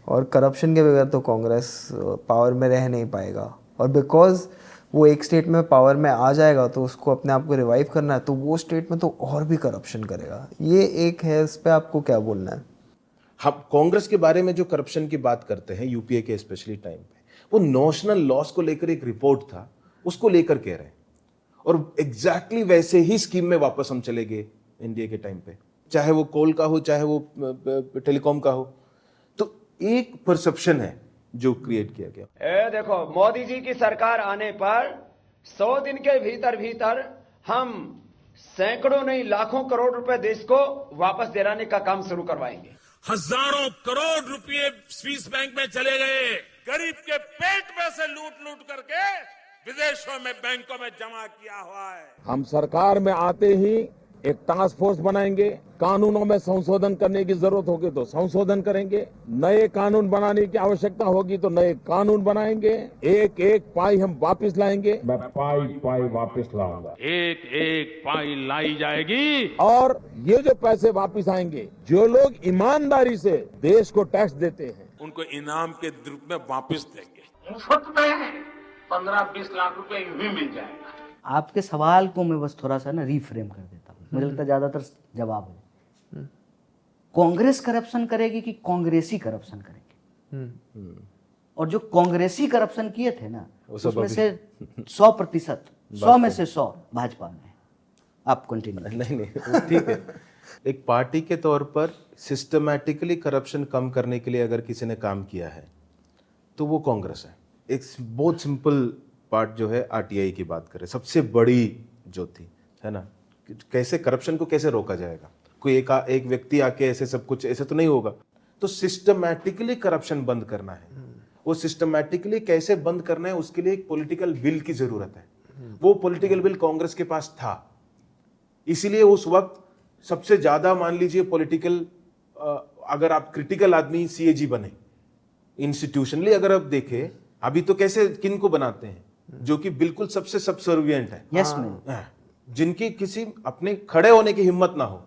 और करप्शन के बगैर तो कांग्रेस पावर में रह नहीं पाएगा। और बिकॉज वो एक स्टेट में पावर में आ जाएगा तो उसको अपने आप को रिवाइव करना है, तो वो स्टेट में तो और भी करप्शन करेगा। ये एक है, इस पर आपको क्या बोलना है? हम कांग्रेस के बारे में जो करप्शन की बात करते हैं यूपीए के स्पेशली टाइम पे, वो नेशनल लॉस को लेकर एक रिपोर्ट था, उसको लेकर कह रहे हैं। और एग्जैक्टली वैसे ही स्कीम में वापस हम चले गए इंडिया के टाइम पे, चाहे वो कोल का हो, चाहे वो टेलीकॉम का हो। तो एक परसेप्शन है जो क्रिएट किया गया। देखो, मोदी जी की सरकार आने पर 100 दिन के भीतर हम सैकड़ों नहीं लाखों करोड़ रुपए देश को वापस दिलाने का काम शुरू करवाएंगे। हजारों करोड़ रुपए स्विस बैंक में चले गए, गरीब के पेट में से लूट करके विदेशों में बैंकों में जमा किया हुआ है। हम सरकार में आते ही एक टास्क फोर्स बनाएंगे, कानूनों में संशोधन करने की जरूरत होगी तो संशोधन करेंगे, नए कानून बनाने की आवश्यकता होगी तो नए कानून बनाएंगे, एक एक पाई हम वापस लाएंगे। मैं पाई वापस लाऊंगा, एक एक पाई लाई जाएगी। और ये जो पैसे वापस आएंगे, जो लोग ईमानदारी से देश को टैक्स देते हैं उनको इनाम के रूप में वापस देंगे। मुफ्त में 15-20 लाख रुपए यूं ही मिल जाएगा। आपके सवाल को मैं बस थोड़ा सा ना रीफ्रेम कर देता हूँ, मुझे लगता है ज्यादातर जवाब है। कांग्रेस करप्शन करेगी कि कांग्रेसी करप्शन करेगी? और जो कांग्रेसी करप्शन किए थे ना, उसमें से 100%, 100 में से 100 भाजपा में। आप कंटिन्यू। नहीं, ठीक है। एक पार्टी के तौर पर सिस्टमैटिकली करप्शन कम करने के लिए अगर किसी ने काम किया है तो वो कांग्रेस है। एक बहुत सिंपल पार्ट जो है, आरटीआई की बात करें, सबसे बड़ी जो थी, है ना, कैसे करप्शन को कैसे रोका जाएगा। कोई एक व्यक्ति आके ऐसे सब कुछ ऐसे तो नहीं होगा। तो सिस्टमैटिकली करप्शन बंद करना है, वो सिस्टमैटिकली कैसे बंद करना है, उसके लिए एक पॉलिटिकल विल की जरूरत है। वो पॉलिटिकल विल कांग्रेस के पास था, इसीलिए उस वक्त सबसे ज्यादा मान लीजिए पॉलिटिकल, अगर आप क्रिटिकल आदमी सीएजी बने इंस्टीट्यूशनली, अगर आप देखें अभी तो कैसे किन को बनाते हैं, जो कि बिल्कुल सबसे सबसर्विएंट है, यस मैम, जिनकी किसी अपने खड़े होने की हिम्मत ना हो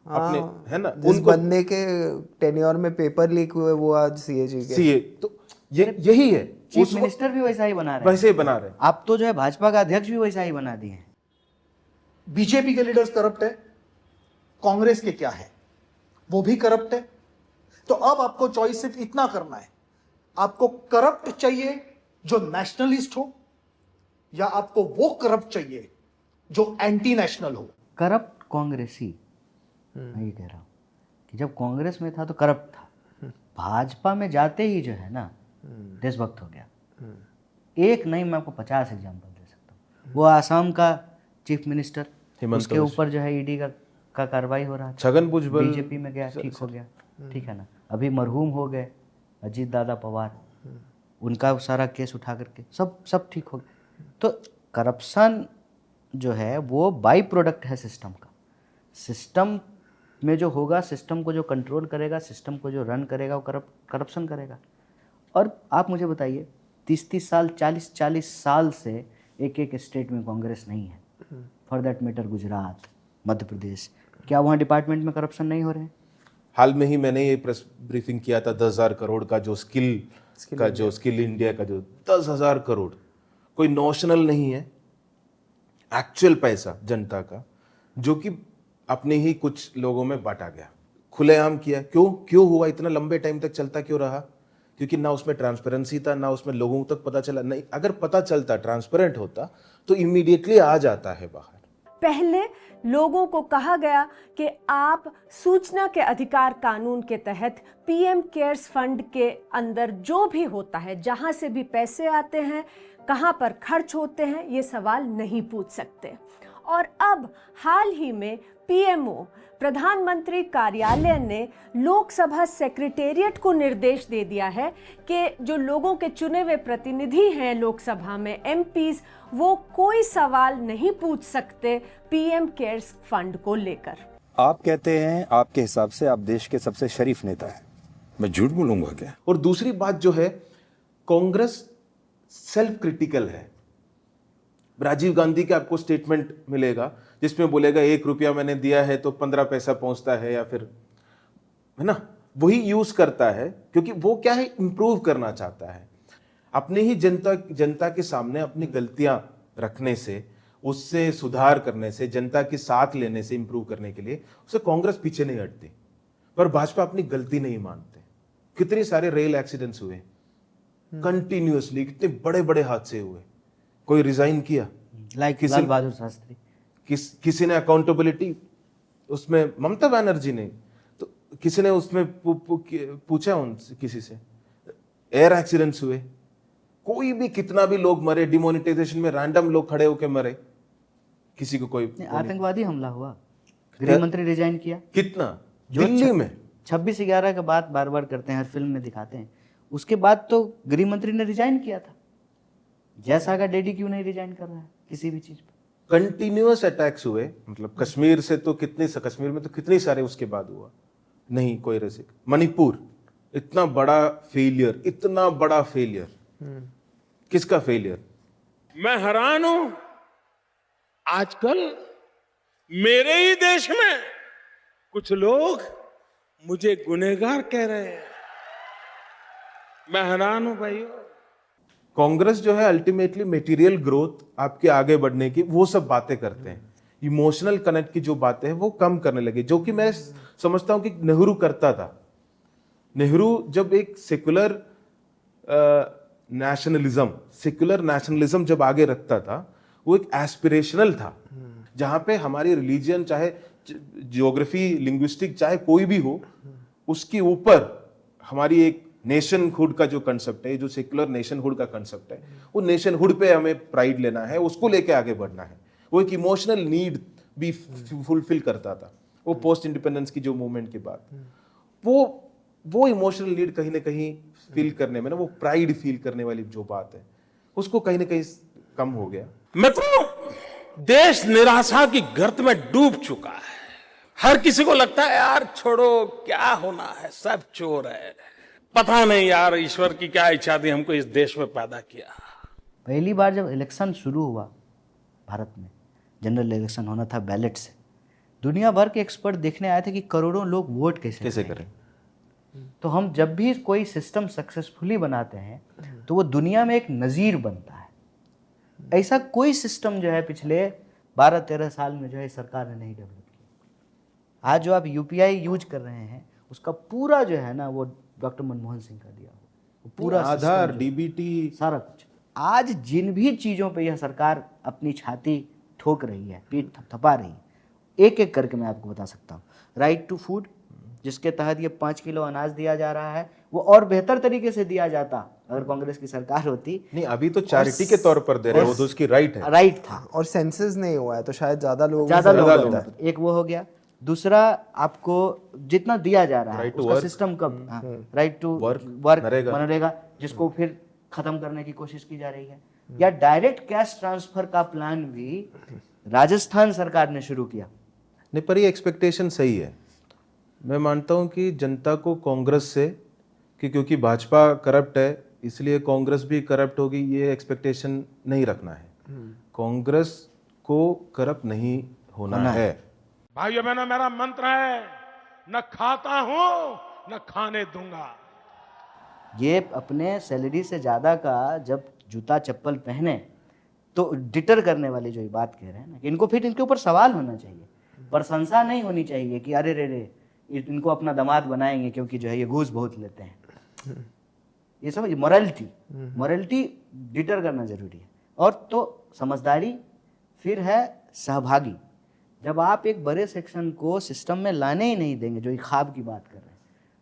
अपने, है ना, जिस बंदे के टेन्योर में पेपर लीक हुए वो आज सीए। तो यही है, चीफ मिनिस्टर भी वैसा ही बना रहे हैं, वैसे ही बना रहे हैं। आप तो जो है भाजपा का अध्यक्ष भी वैसा ही बना दिए हैं। बीजेपी के लीडर्स करप्ट है, कांग्रेस के क्या है, वो भी करप्ट है। तो अब आपको चॉइस सिर्फ इतना करना है, आपको करप्ट चाहिए जो नेशनलिस्ट हो, या आपको वो करप्ट चाहिए जो एंटी नेशनल हो? करप्ट कांग्रेसी, मैं ये कह रहा हूँ कि जब कांग्रेस में था तो करप्ट था, भाजपा में जाते ही जो है ना देशभक्त हो गया। एक नहीं, मैं आपको 50 एग्जाम्पल दे सकता हूँ। वो आसाम का चीफ मिनिस्टर, उसके ऊपर जो है ईडी का कार्रवाई हो रहा था, छगन भुजबल बीजेपी में गया, ठीक हो गया, ठीक है ना। अभी मरहूम हो गए अजीत दादा पवार, उनका सारा केस उठा करके सब ठीक हो गया। तो करप्शन जो है वो बाई प्रोडक्ट है सिस्टम का। सिस्टम में जो होगा, सिस्टम को जो कंट्रोल करेगा, सिस्टम को जो रन करेगा, वो करप्शन करेगा। और आप मुझे बताइए, 30-30 साल, 40-40 साल से एक स्टेट में कांग्रेस नहीं है, for that matter Gujarat, Madhya Pradesh, क्या वहाँ डिपार्टमेंट में करप्शन नहीं हो रहे हैं? हाल में ही मैंने ये प्रेस ब्रीफिंग किया था, 10,000 करोड़ का जो स्किल इंडिया का जो 10,000 करोड़ कोई नॉशनल नहीं है, एक्चुअल पैसा जनता का, जो कि अपने ही कुछ लोगों में बांटा गया, खुलेआम किया। क्यों हुआ? इतना लंबे टाइम तक चलता क्यों रहा? क्योंकि ना उसमें ट्रांसपेरेंसी था, ना उसमें लोगों तक पता चला। नहीं, अगर पता चलता, ट्रांसपेरेंट होता, तो इमीडिएटली आ जाता है बाहर। पहले लोगों को कहा गया कि आप सूचना के अधिकार कानून के तहत पीएम केयर्स फंड के अंदर जो भी होता है, जहां से भी पैसे आते हैं, कहां पर खर्च होते हैं, ये सवाल नहीं पूछ सकते। और अब हाल ही में पीएमओ, प्रधानमंत्री कार्यालय ने लोकसभा सेक्रेटेरिएट को निर्देश दे दिया है कि जो लोगों के चुने हुए प्रतिनिधि हैं लोकसभा में, एमपीज, वो कोई सवाल नहीं पूछ सकते पीएम केयर्स फंड को लेकर। आप कहते हैं आपके हिसाब से आप देश के सबसे शरीफ नेता हैं, मैं झूठ बोलूंगा क्या? और दूसरी बात जो है, कांग्रेस सेल्फ क्रिटिकल है। राजीव गांधी का आपको स्टेटमेंट मिलेगा जिसमें बोलेगा 1 रुपया मैंने दिया है तो 15 पैसा पहुंचता है, या फिर, है ना, वही यूज करता है, क्योंकि वो क्या है, इंप्रूव करना चाहता है। अपने ही जनता के सामने अपनी गलतियां रखने से, उससे सुधार करने से, जनता के साथ लेने से इंप्रूव करने के लिए उसे कांग्रेस पीछे नहीं हटती। पर भाजपा अपनी गलती नहीं मानते। कितने सारे रेल एक्सीडेंट्स हुए कंटिन्यूअसली, कितने बड़े बड़े हादसे हुए, कोई रिजाइन किया? लाल बहादुर शास्त्री, किसी ने अकाउंटेबिलिटी, उसमें ममता बनर्जी ने, तो किसी ने उसमें पूछा उनसे, किसी से? एयर एक्सीडेंट्स हुए, कोई भी, कितना भी लोग मरे, डिमोनेटाइजेशन में रैंडम लोग खड़े होकर मरे, किसी को कोई आतंकवादी हमला हुआ, गृह मंत्री रिजाइन किया। कितना? दिल्ली में 26/11 का बात बार बार करते हैं, हर फिल्म में दिखाते हैं। उसके बाद तो गृह मंत्री ने रिजाइन किया था। जैसा का डैडी क्यों नहीं रिजाइन कर रहा है किसी भी चीज पर? कंटिन्यूअस अटैक्स हुए, मतलब कश्मीर से तो कश्मीर में तो कितने सारे उसके बाद हुआ, नहीं कोई रेसिक। मणिपुर, इतना बड़ा फेलियर, किसका फेलियर? मैं हैरान हूं, आजकल मेरे ही देश में कुछ लोग मुझे गुनहगार कह रहे हैं। मैं हैरान हूं भाइयों। कांग्रेस जो है अल्टीमेटली मटेरियल ग्रोथ, आपके आगे बढ़ने की, वो सब बातें करते हैं। इमोशनल कनेक्ट की जो बातें हैं वो कम करने लगे, जो कि मैं समझता हूं कि नेहरू करता था। नेहरू जब एक सेकुलर नेशनलिज्म जब आगे रखता था, वो एक एस्पिरेशनल था, जहां पे हमारी रिलीजन, चाहे ज्योग्राफी, लिंग्विस्टिक, चाहे कोई भी हो, उसके ऊपर हमारी एक नेशनहुड का जो कंसेप्ट है, जो सेकुलर नेशनहुड का कंसेप्ट है, वो नेशनहुड पे हमें प्राइड लेना है, उसको लेके आगे बढ़ना है। वो एक इमोशनल नीड भी फुलफिल करता था। वो पोस्ट इंडिपेंडेंस की जो मूवमेंट के बाद वो इमोशनल नीड कहीं ना कहीं फील करने में ना, वो प्राइड फील करने वाली जो बात है, उसको कहीं ना कहीं कम हो गया। मैं तो देश निराशा की गर्त में डूब चुका है। हर किसी को लगता है यार छोड़ो, क्या होना है, सब चोर है। पता नहीं यार ईश्वर की क्या इच्छा थी, हमको इस देश में पैदा किया। पहली बार जब इलेक्शन शुरू हुआ भारत में, जनरल इलेक्शन होना था बैलेट से, दुनिया भर के एक्सपर्ट देखने आए थे कि करोड़ों लोग वोट कैसे करें। तो हम जब भी कोई सिस्टम सक्सेसफुली बनाते हैं तो वो दुनिया में एक नज़ीर बनता है। ऐसा कोई सिस्टम जो है पिछले 12-13 साल में जो है सरकार ने नहीं डेवलप किया। आज जो आप यूपीआई यूज कर रहे हैं, उसका पूरा जो है ना, वो डॉक्टर मनमोहन सिंह का दिया हुआ, पूरा आधार, डीबीटी, सारा कुछ। आज जिन भी चीज़ों पे यह सरकार अपनी छाती ठोक रही है, पीठ थपथपा रही है, एक एक करके मैं आपको बता सकता हूँ। राइट टू फूड, जिसके तहत ये 5 किलो अनाज दिया जा रहा है, वो और बेहतर तरीके से दिया जाता अगर कांग्रेस की सरकार होती। नहीं, अभी तो चैरिटी के तौर पर दे रहे हैं, वो तो उसकी राइट है। राइट था, और सेंसस नहीं हुआ है तो शायद ज्यादा लोग एक वो हो गया। दूसरा, आपको जितना दिया जा रहा है उसका सिस्टम कब, राइट टू वर्क मनरेगा, जिसको फिर खत्म करने की कोशिश की जा रही है, या डायरेक्ट कैश ट्रांसफर का प्लान भी राजस्थान सरकार ने शुरू किया। नहीं, पर ये एक्सपेक्टेशन सही है। मैं मानता हूं कि जनता को कांग्रेस से, कि क्योंकि भाजपा करप्ट है इसलिए कांग्रेस भी करप्ट होगी, ये एक्सपेक्टेशन नहीं रखना है। कांग्रेस को करप्ट नहीं होना है। भाइयों बहनों, मेरा मंत्र है, न खाता हूं न खाने दूंगा। ये अपने सैलरी से ज्यादा का जब जूता चप्पल पहने तो डिटर करने वाली जो ये बात कह रहे हैं ना, कि इनको फिर इनके ऊपर सवाल होना चाहिए, प्रशंसा नहीं होनी चाहिए कि अरे रे इनको अपना दामाद बनाएंगे क्योंकि जो है ये घूस बहुत लेते हैं। ये समझ, मॉरलिटी डिटर करना जरूरी है। और तो समझदारी फिर है सहभागी। जब आप एक बड़े सेक्शन को सिस्टम में लाने ही नहीं देंगे, जो ये ख्वाब की बात कर रहे हैं,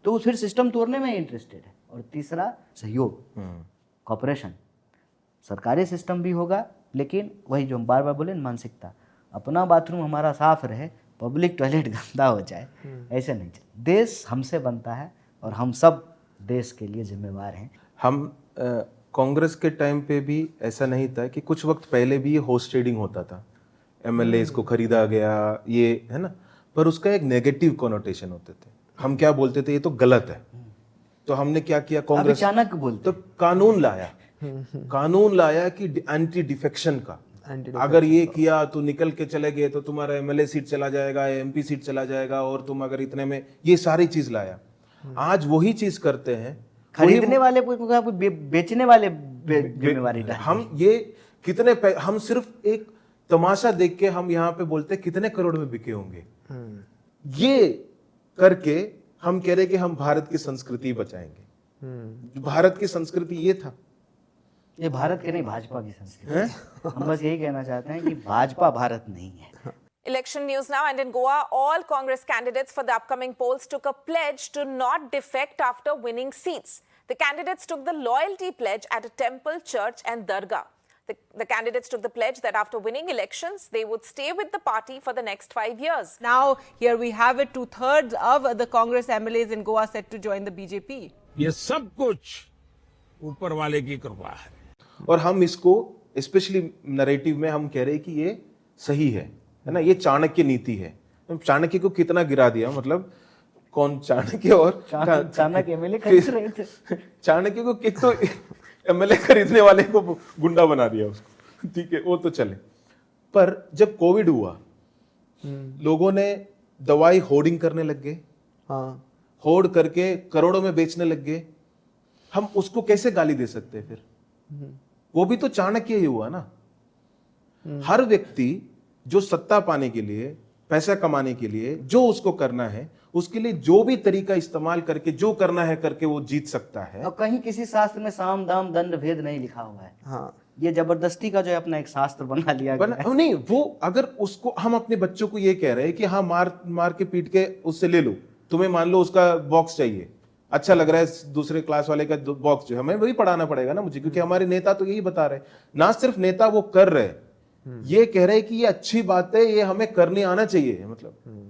तो फिर सिस्टम तोड़ने में इंटरेस्टेड है। और तीसरा, सहयोग, कॉपरेशन। सरकारी सिस्टम भी होगा, लेकिन वही जो हम बार बार बोले, मानसिकता, अपना बाथरूम हमारा साफ रहे, पब्लिक टॉयलेट गंदा हो जाए, ऐसे नहीं चले। देश हमसे बनता है और हम सब देश के लिए जिम्मेवार हैं। हम कांग्रेस के टाइम पे भी ऐसा नहीं था कि कुछ वक्त पहले भी ये हॉर्स ट्रेडिंग होता था, एमएलए को खरीदा गया, ये है ना, पर उसका एक नेगेटिव कॉनोटेशन होते थे। हम क्या बोलते थे, ये तो गलत है। तो हमने क्या किया, कांग्रेस अचानक बोलते, तो कानून लाया कि एंटी डिफेक्शन का, अगर ये किया तो निकल के चले गए तो तुम्हारा एमएलए सीट चला जाएगा, एमपी सीट चला जाएगा, और तुम अगर इतने में, ये सारी चीज लाया। आज वही चीज करते हैं, खरीदने वाले बेचने वाले जिम्मेवारी। हम ये कितने हम सिर्फ एक तमाशा देख के हम यहाँ पे बोलते कितने करोड़ में बिके होंगे, ये करके हम कह रहे कि हम भारत की संस्कृति बचाएंगे। भारत की संस्कृति ये था, ये भारत के नहीं, भाजपा की संस्कृति है। हम बस यही कहना चाहते हैं कि भाजपा भारत नहीं है। Election news now, and in Goa, all Congress candidates for the upcoming polls took a pledge to not defect after winning seats. The candidates took the loyalty pledge at a temple, church and dargah. The candidates took the pledge that after winning elections, they would stay with the party for the next 5 years. Now, here we have it, 2/3 of the Congress MLAs in Goa set to join the BJP. ये सब कुछ ऊपर वाले की कृपा है। और हम इसको स्पेशली नैरेटिव में हम कह रहे हैं कि ये सही है ना, ये चाणक्य नीति है। चाणक्य को कितना गिरा दिया, मतलब कौन चाणक्य, और चाणक्य एमएलए खरीद रहे थे, चाणक्य को किक तो एमएलए खरीदने वाले को गुंडा बना दिया उसको, ठीक है, वो तो चले। पर जब कोविड हुआ, लोगों ने दवाई होर्डिंग करने लग गए, होर्ड करके करोड़ों में बेचने लग गए। हम उसको कैसे गाली दे सकते हैं फिर? वो भी तो चाणक्य ही हुआ ना। हर व्यक्ति जो सत्ता पाने के लिए, पैसा कमाने के लिए जो उसको करना है, उसके लिए जो भी तरीका इस्तेमाल करके जो करना है करके वो जीत सकता है। और कहीं किसी शास्त्र में साम दाम दंड भेद नहीं लिखा हुआ है। हाँ, ये जबरदस्ती का जो है अपना एक शास्त्र बना लिया गया है। नहीं, वो अगर उसको हम अपने बच्चों को ये कह रहे हैं कि हाँ मार के पीट के उससे ले लो, तुम्हें मान लो उसका बॉक्स चाहिए, अच्छा लग रहा है दूसरे क्लास वाले का बॉक्स जो हमें वही पढ़ाना पड़ेगा ना मुझे, क्योंकि हमारे नेता तो यही बता रहे, ना सिर्फ नेता वो कर रहे, ये कह रहे कि ये अच्छी बात है, ये हमें करने आना चाहिए। मतलब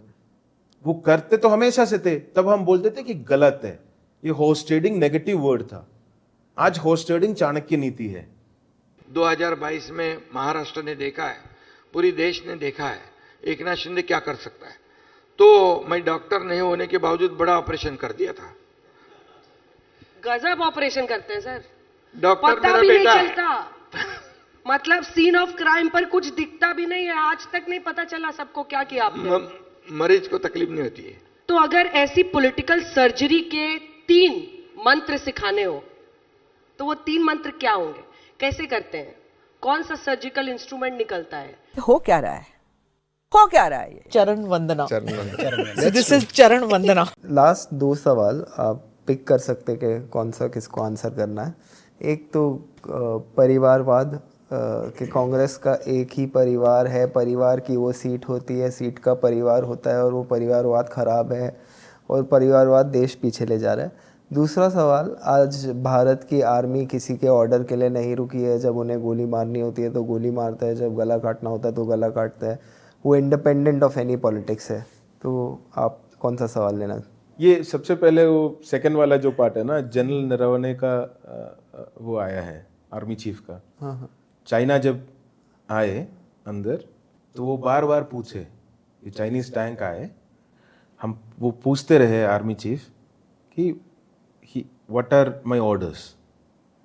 वो करते तो हमेशा से थे, तब हम बोलते थे कि गलत है। ये हॉर्स ट्रेडिंग नेगेटिव वर्ड था, आज हॉर्स ट्रेडिंग चाणक्य नीति है। 2022 में महाराष्ट्र ने देखा है, पूरी देश ने देखा है, एकनाथ शिंदे क्या कर सकता है। तो मैं डॉक्टर नहीं होने के बावजूद बड़ा ऑपरेशन कर दिया था। गजब ऑपरेशन करते हैं सर, डॉक्टर पता भी नहीं चलता, मतलब सीन ऑफ क्राइम पर कुछ दिखता भी नहीं है, आज तक नहीं पता चला सबको क्या किया आपने। मरीज को तकलीफ नहीं होती है। तो अगर ऐसी पॉलिटिकल सर्जरी के 3 मंत्र सिखाने हो तो वो 3 मंत्र क्या होंगे, कैसे करते हैं, कौन सा सर्जिकल इंस्ट्रूमेंट निकलता है, हो क्या रहा है, हो क्या रहा है? चरण वंदना, दिस इज चरण वंदना। लास्ट 2 सवाल आप पिक कर सकते कि कौन सा किसको आंसर करना है। एक तो परिवारवाद कि कांग्रेस का एक ही परिवार है, परिवार की वो सीट होती है, सीट का परिवार होता है और वो परिवारवाद ख़राब है और परिवारवाद देश पीछे ले जा रहा है। दूसरा सवाल, आज भारत की आर्मी किसी के ऑर्डर के लिए नहीं रुकी है। जब उन्हें गोली मारनी होती है तो गोली मारता है, जब गला काटना होता है तो गला काटता है। वो इंडिपेंडेंट ऑफ एनी पॉलिटिक्स है। तो आप कौन सा सवाल लेना? ये सबसे पहले वो सेकंड वाला जो पार्ट है ना, जनरल नरवणे का वो आया है आर्मी चीफ का। हाँ। चाइना जब आए अंदर तो वो बार बार पूछे, ये चाइनीज टैंक आए, हम वो पूछते रहे आर्मी चीफ कि व्हाट आर माय ऑर्डर्स,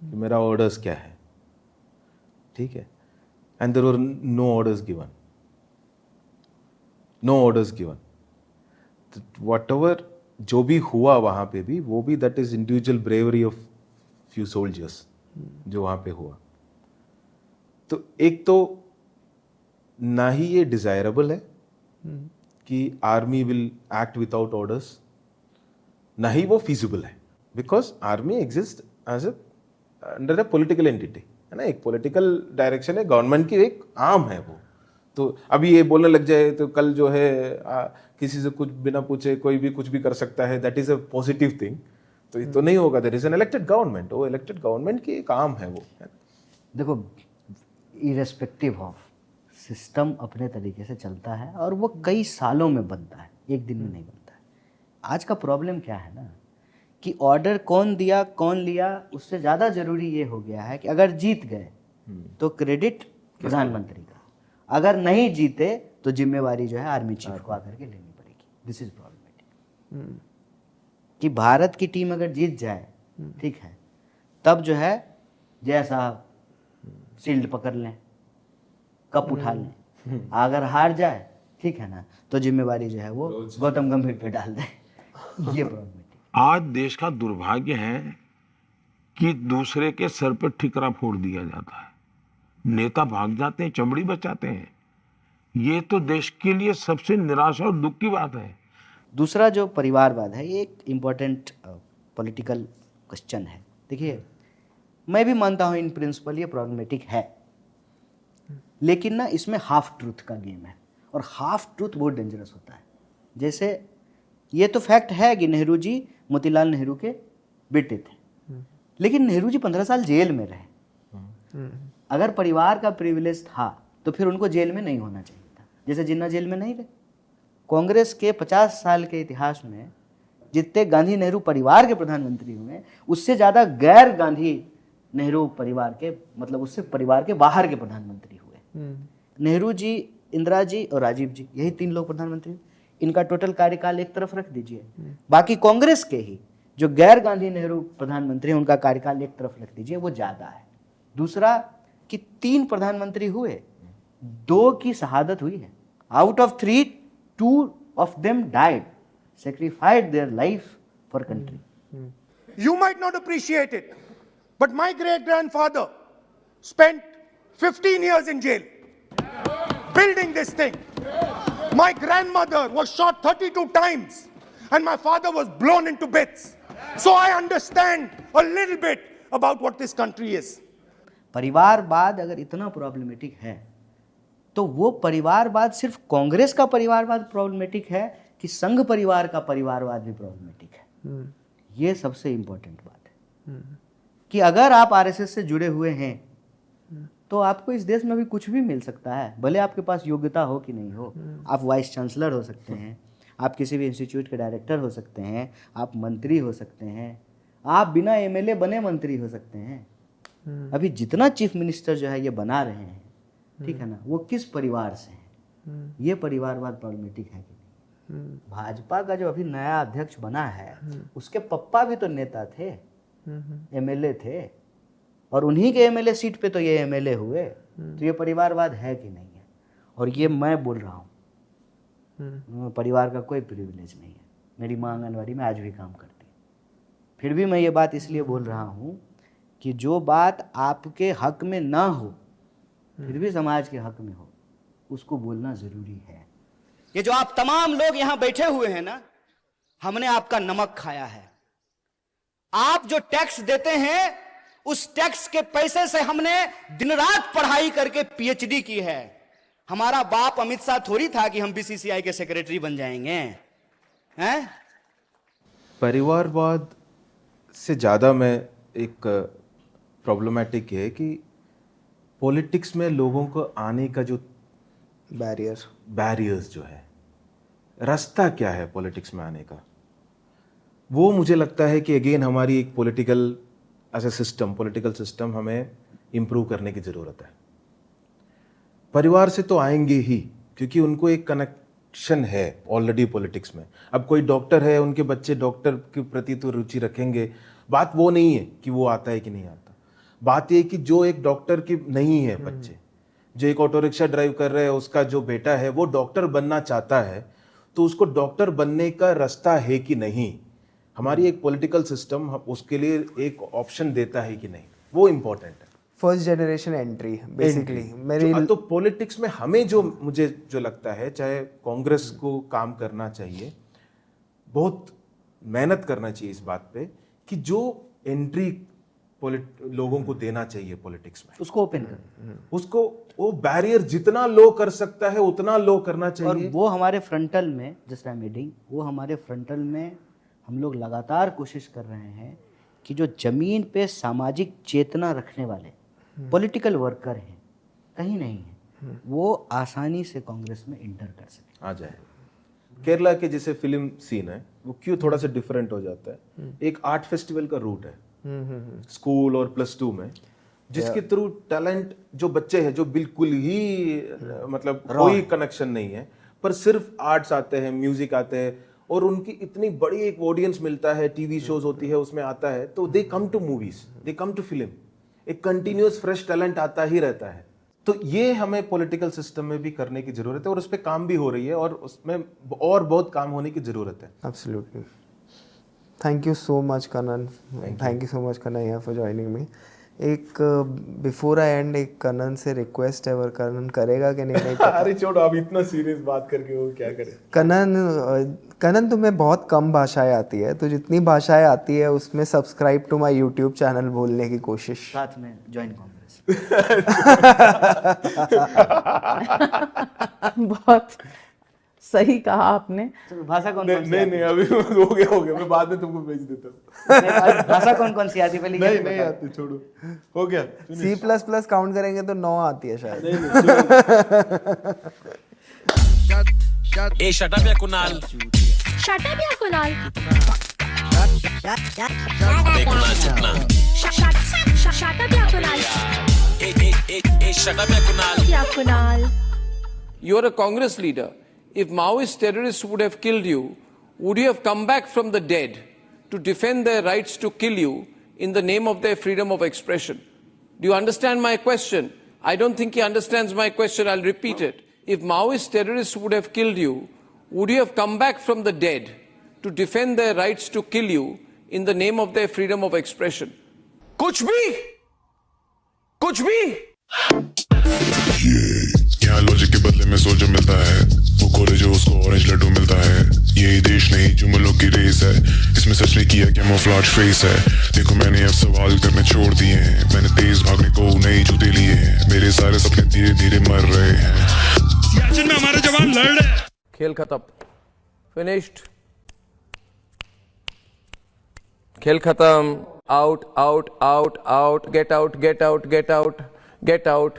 मेरा ऑर्डर्स क्या है, ठीक है। And there were no orders given, no orders given. Whatever जो भी हुआ वहाँ पे भी, वो भी that is individual bravery of few soldiers जो वहाँ पे हुआ। तो एक तो ना ही ये डिजायरेबल है कि army will act without orders, ना ही वो फीजिबल है, because army exist as under a political entity, है ना, एक पॉलिटिकल डायरेक्शन है, गवर्नमेंट की एक आर्म है वो। तो अभी ये बोलने लग जाए तो कल जो है किसी से कुछ बिना पूछे कोई भी कुछ भी कर सकता है, that is a positive thing. तो ये तो नहीं होगा। There is an elected government, वो इलेक्टेड गवर्नमेंट की एक आर्म है वो, है। देखो, इरेस्पेक्टिव ऑफ सिस्टम अपने तरीके से चलता है और वो कई सालों में बनता है, एक दिन में नहीं बनता है। आज का प्रॉब्लम क्या है ना कि ऑर्डर कौन दिया कौन लिया, उससे ज़्यादा जरूरी ये हो गया है कि अगर जीत गए तो क्रेडिट प्रधानमंत्री का, अगर नहीं जीते तो जिम्मेवारी जो है आर्मी चीफ को आकर के लेनी पड़ेगी। दिस इज प्रॉब्लमेटिक कि भारत की टीम अगर जीत जाए, ठीक है, तब जो है जैसा शील्ड पकड़ लें, कप उठा लें। अगर हार जाए, ठीक है ना, तो जिम्मेवारी जो है वो गौतम गंभीर पे डाल दें। ये प्रॉब्लमेटिक। आज देश का दुर्भाग्य है कि दूसरे के सर पर ठिकरा फोड़ दिया जाता है, नेता भाग जाते हैं, चमड़ी बचाते हैं। ये तो देश के लिए सबसे निराशा और दुख की बात है। दूसरा जो परिवारवाद है, ये एक इम्पोर्टेंट पॉलिटिकल क्वेश्चन है। देखिए, मैं भी मानता हूँ इन प्रिंसिपल ये प्रॉब्लमेटिक है, लेकिन ना इसमें हाफ ट्रूथ का गेम है और हाफ ट्रूथ बहुत डेंजरस होता है। जैसे ये तो फैक्ट है कि नेहरू जी मोतीलाल नेहरू के बेटे थे, लेकिन नेहरू जी 15 साल जेल में रहे। अगर परिवार का प्रिविलेज था तो फिर उनको जेल में नहीं होना चाहिए था, जैसे जिन्ना जेल में नहीं रहे। कांग्रेस के 50 साल के इतिहास में जितने गांधी नेहरू परिवार के प्रधानमंत्री हुए, उससे ज़्यादा गैर गांधी नेहरू परिवार के, मतलब उससे परिवार के बाहर के प्रधानमंत्री हुए। नेहरू जी, इंदिरा जी और राजीव जी, यही 3 लोग प्रधानमंत्री। इनका टोटल कार्यकाल एक तरफ रख दीजिए, बाकी कांग्रेस के ही जो गैर गांधी नेहरू प्रधानमंत्री हैं उनका कार्यकाल एक तरफ रख दीजिए, वो ज़्यादा है। दूसरा कि 3 प्रधानमंत्री हुए, 2 की शहादत हुई है। Out of 3, 2 of them died, sacrificed their life for country. You might not appreciate it, but my great-grandfather spent 15 years in jail building this thing. My grandmother was shot 32 times and my father was blown into bits. So I understand a little bit about what this country is. परिवारवाद अगर इतना problematic है तो वो परिवारवाद सिर्फ कांग्रेस का परिवारवाद प्रॉब्लमेटिक है कि संघ परिवार का परिवारवाद भी प्रॉब्लमेटिक है। ये सबसे इंपॉर्टेंट बात है कि अगर आप आरएसएस से जुड़े हुए हैं तो आपको इस देश में भी कुछ भी मिल सकता है, भले आपके पास योग्यता हो कि नहीं हो। आप वाइस चांसलर हो सकते हैं, आप किसी भी इंस्टीट्यूट के डायरेक्टर हो सकते हैं, आप मंत्री हो सकते हैं, आप बिना एमएलए बने मंत्री हो सकते हैं। अभी जितना चीफ मिनिस्टर जो है ये बना रहे हैं, ठीक है ना, वो किस परिवार से हैं? ये परिवारवाद प्रॉब्लमेटिक है कि नहीं? भाजपा का जो अभी नया अध्यक्ष बना है, उसके पप्पा भी तो नेता थे, एमएलए थे, और उन्हीं के एमएलए सीट पे तो ये एमएलए हुए। तो ये परिवारवाद है कि नहीं है? और ये मैं बोल रहा हूँ, परिवार का कोई प्रिविलेज नहीं है। मेरी माँ आंगनवाड़ी में आज भी काम करती है। फिर भी मैं ये बात इसलिए बोल रहा हूँ कि जो बात आपके हक में ना हो फिर भी समाज के हक में हो, उसको बोलना जरूरी है। ये जो आप तमाम लोग यहां बैठे हुए हैं ना, हमने आपका नमक खाया है। आप जो टैक्स देते हैं उस टैक्स के पैसे से हमने दिन रात पढ़ाई करके पीएचडी की है। हमारा बाप अमित शाह थोड़ी था कि हम बीसीसीआई के सेक्रेटरी बन जाएंगे, हैं? परिवारवाद से ज़्यादा मैं एक प्रॉब्लमेटिक है कि पॉलिटिक्स में लोगों को आने का जो बैरियर्स जो है, रास्ता क्या है पॉलिटिक्स में आने का, वो मुझे लगता है कि अगेन हमारी एक पॉलिटिकल सिस्टम हमें इम्प्रूव करने की ज़रूरत है। परिवार से तो आएंगे ही, क्योंकि उनको एक कनेक्शन है ऑलरेडी पॉलिटिक्स में। अब कोई डॉक्टर है, उनके बच्चे डॉक्टर के प्रति तो रुचि रखेंगे। बात वो नहीं है कि वो आता है कि नहीं आता, बात ये कि जो एक डॉक्टर की नहीं है बच्चे, जो एक ऑटो रिक्शा ड्राइव कर रहे हैं, उसका जो बेटा है वो डॉक्टर बनना चाहता है, तो उसको डॉक्टर बनने का रास्ता है कि नहीं, हमारी एक पॉलिटिकल सिस्टम उसके लिए एक ऑप्शन देता है कि नहीं, वो इम्पोर्टेंट है। फर्स्ट जनरेशन एंट्री बेसिकली मेरी तो पॉलिटिक्स में हमें मुझे जो लगता है, चाहे कांग्रेस को काम करना चाहिए, बहुत मेहनत करना चाहिए इस बात पे कि जो एंट्री लोगों को देना चाहिए पॉलिटिक्स में, उसको ओपन कर, उसको वो बैरियर जितना लो कर सकता है उतना लो करना चाहिए। और वो हमारे फ्रंटल में, जस्ट आई एम एडिंग, वो हमारे फ्रंटल में हम लोग लगातार कोशिश कर रहे हैं कि जो जमीन पे सामाजिक चेतना रखने वाले पॉलिटिकल वर्कर हैं, कहीं नहीं है, वो आसानी से कांग्रेस में इंटर कर सके, आ जाए। केरला के जैसे फिल्म सीन है, वो क्यों थोड़ा सा डिफरेंट हो जाता है, एक आर्ट फेस्टिवल का रूट है स्कूल और +2 में, जिसके थ्रू टैलेंट जो बच्चे हैं, जो बिल्कुल ही मतलब कोई कनेक्शन नहीं है, पर सिर्फ आर्ट्स आते हैं, म्यूजिक आते हैं, और उनकी इतनी बड़ी एक ऑडियंस मिलता है, टीवी शोज होती है उसमें आता है, तो they come to movies, they come to film, एक कंटिन्यूअस फ्रेश टैलेंट आता ही रहता है। तो ये हमें पॉलिटिकल सिस्टम में भी करने की जरूरत है, और उस पर काम भी हो रही है, और उसमें और बहुत काम होने की जरूरत है। Absolutely. Thank you so much Kanan, thank you so much Kanhaiya for joining me. एक बिफोर आई एंड एक कनन से रिक्वेस्ट है, और कनन करेगा कि नहीं पता। अरे छोड़ो, आप इतना सीरियस बात करके वो क्या करे। कनन तुम्हें बहुत कम भाषाएं आती है, तो जितनी भाषाएं आती है उसमें subscribe to my YouTube channel बोलने की कोशिश, साथ में ज्वाइन कांग्रेस। बहुत सही कहा आपने। तो भाषा कौन सी? नहीं अभी हो गया, मैं बाद में तुमको भेज देता हूँ। भाषा कौन सी आती पहले? नहीं आती, छोड़ो, हो गया। C++ काउंट करेंगे तो 9 आती है शायद। ए shut up ya Kunal, shut up ya Kunal, अबे Kunal चुपना, shut up ya Kunal, A shut up ya Kunal. You are a Congress leader. If Maoist terrorists would have killed you, would you have come back from the dead to defend their rights to kill you in the name of their freedom of expression? Do you understand my question? I don't think he understands my question. I'll repeat it. If Maoist terrorists would have killed you, would you have come back from the dead to defend their rights to kill you in the name of their freedom of expression? कुछ भी यहाँ logic के बदले में सोचो मिलता है, वो खोले जो उसको ऑरेंज लड्डू मिलता है। यही देश नहीं जुमलों की रेस है, इसमें सच नहीं किया कैमोफ्लेज फेस है। देखो मैंने अब सवाल करने छोड़ दिए हैं, मैंने तेज भागने को नए जूते लिए हैं, मेरे सारे सपने धीरे धीरे मर रहे हैं। सियाचिन में हमारे जवान लड़ रहे हैं। खेल खत्म, फिनिश्ड, खेल खत्म। Out, get out,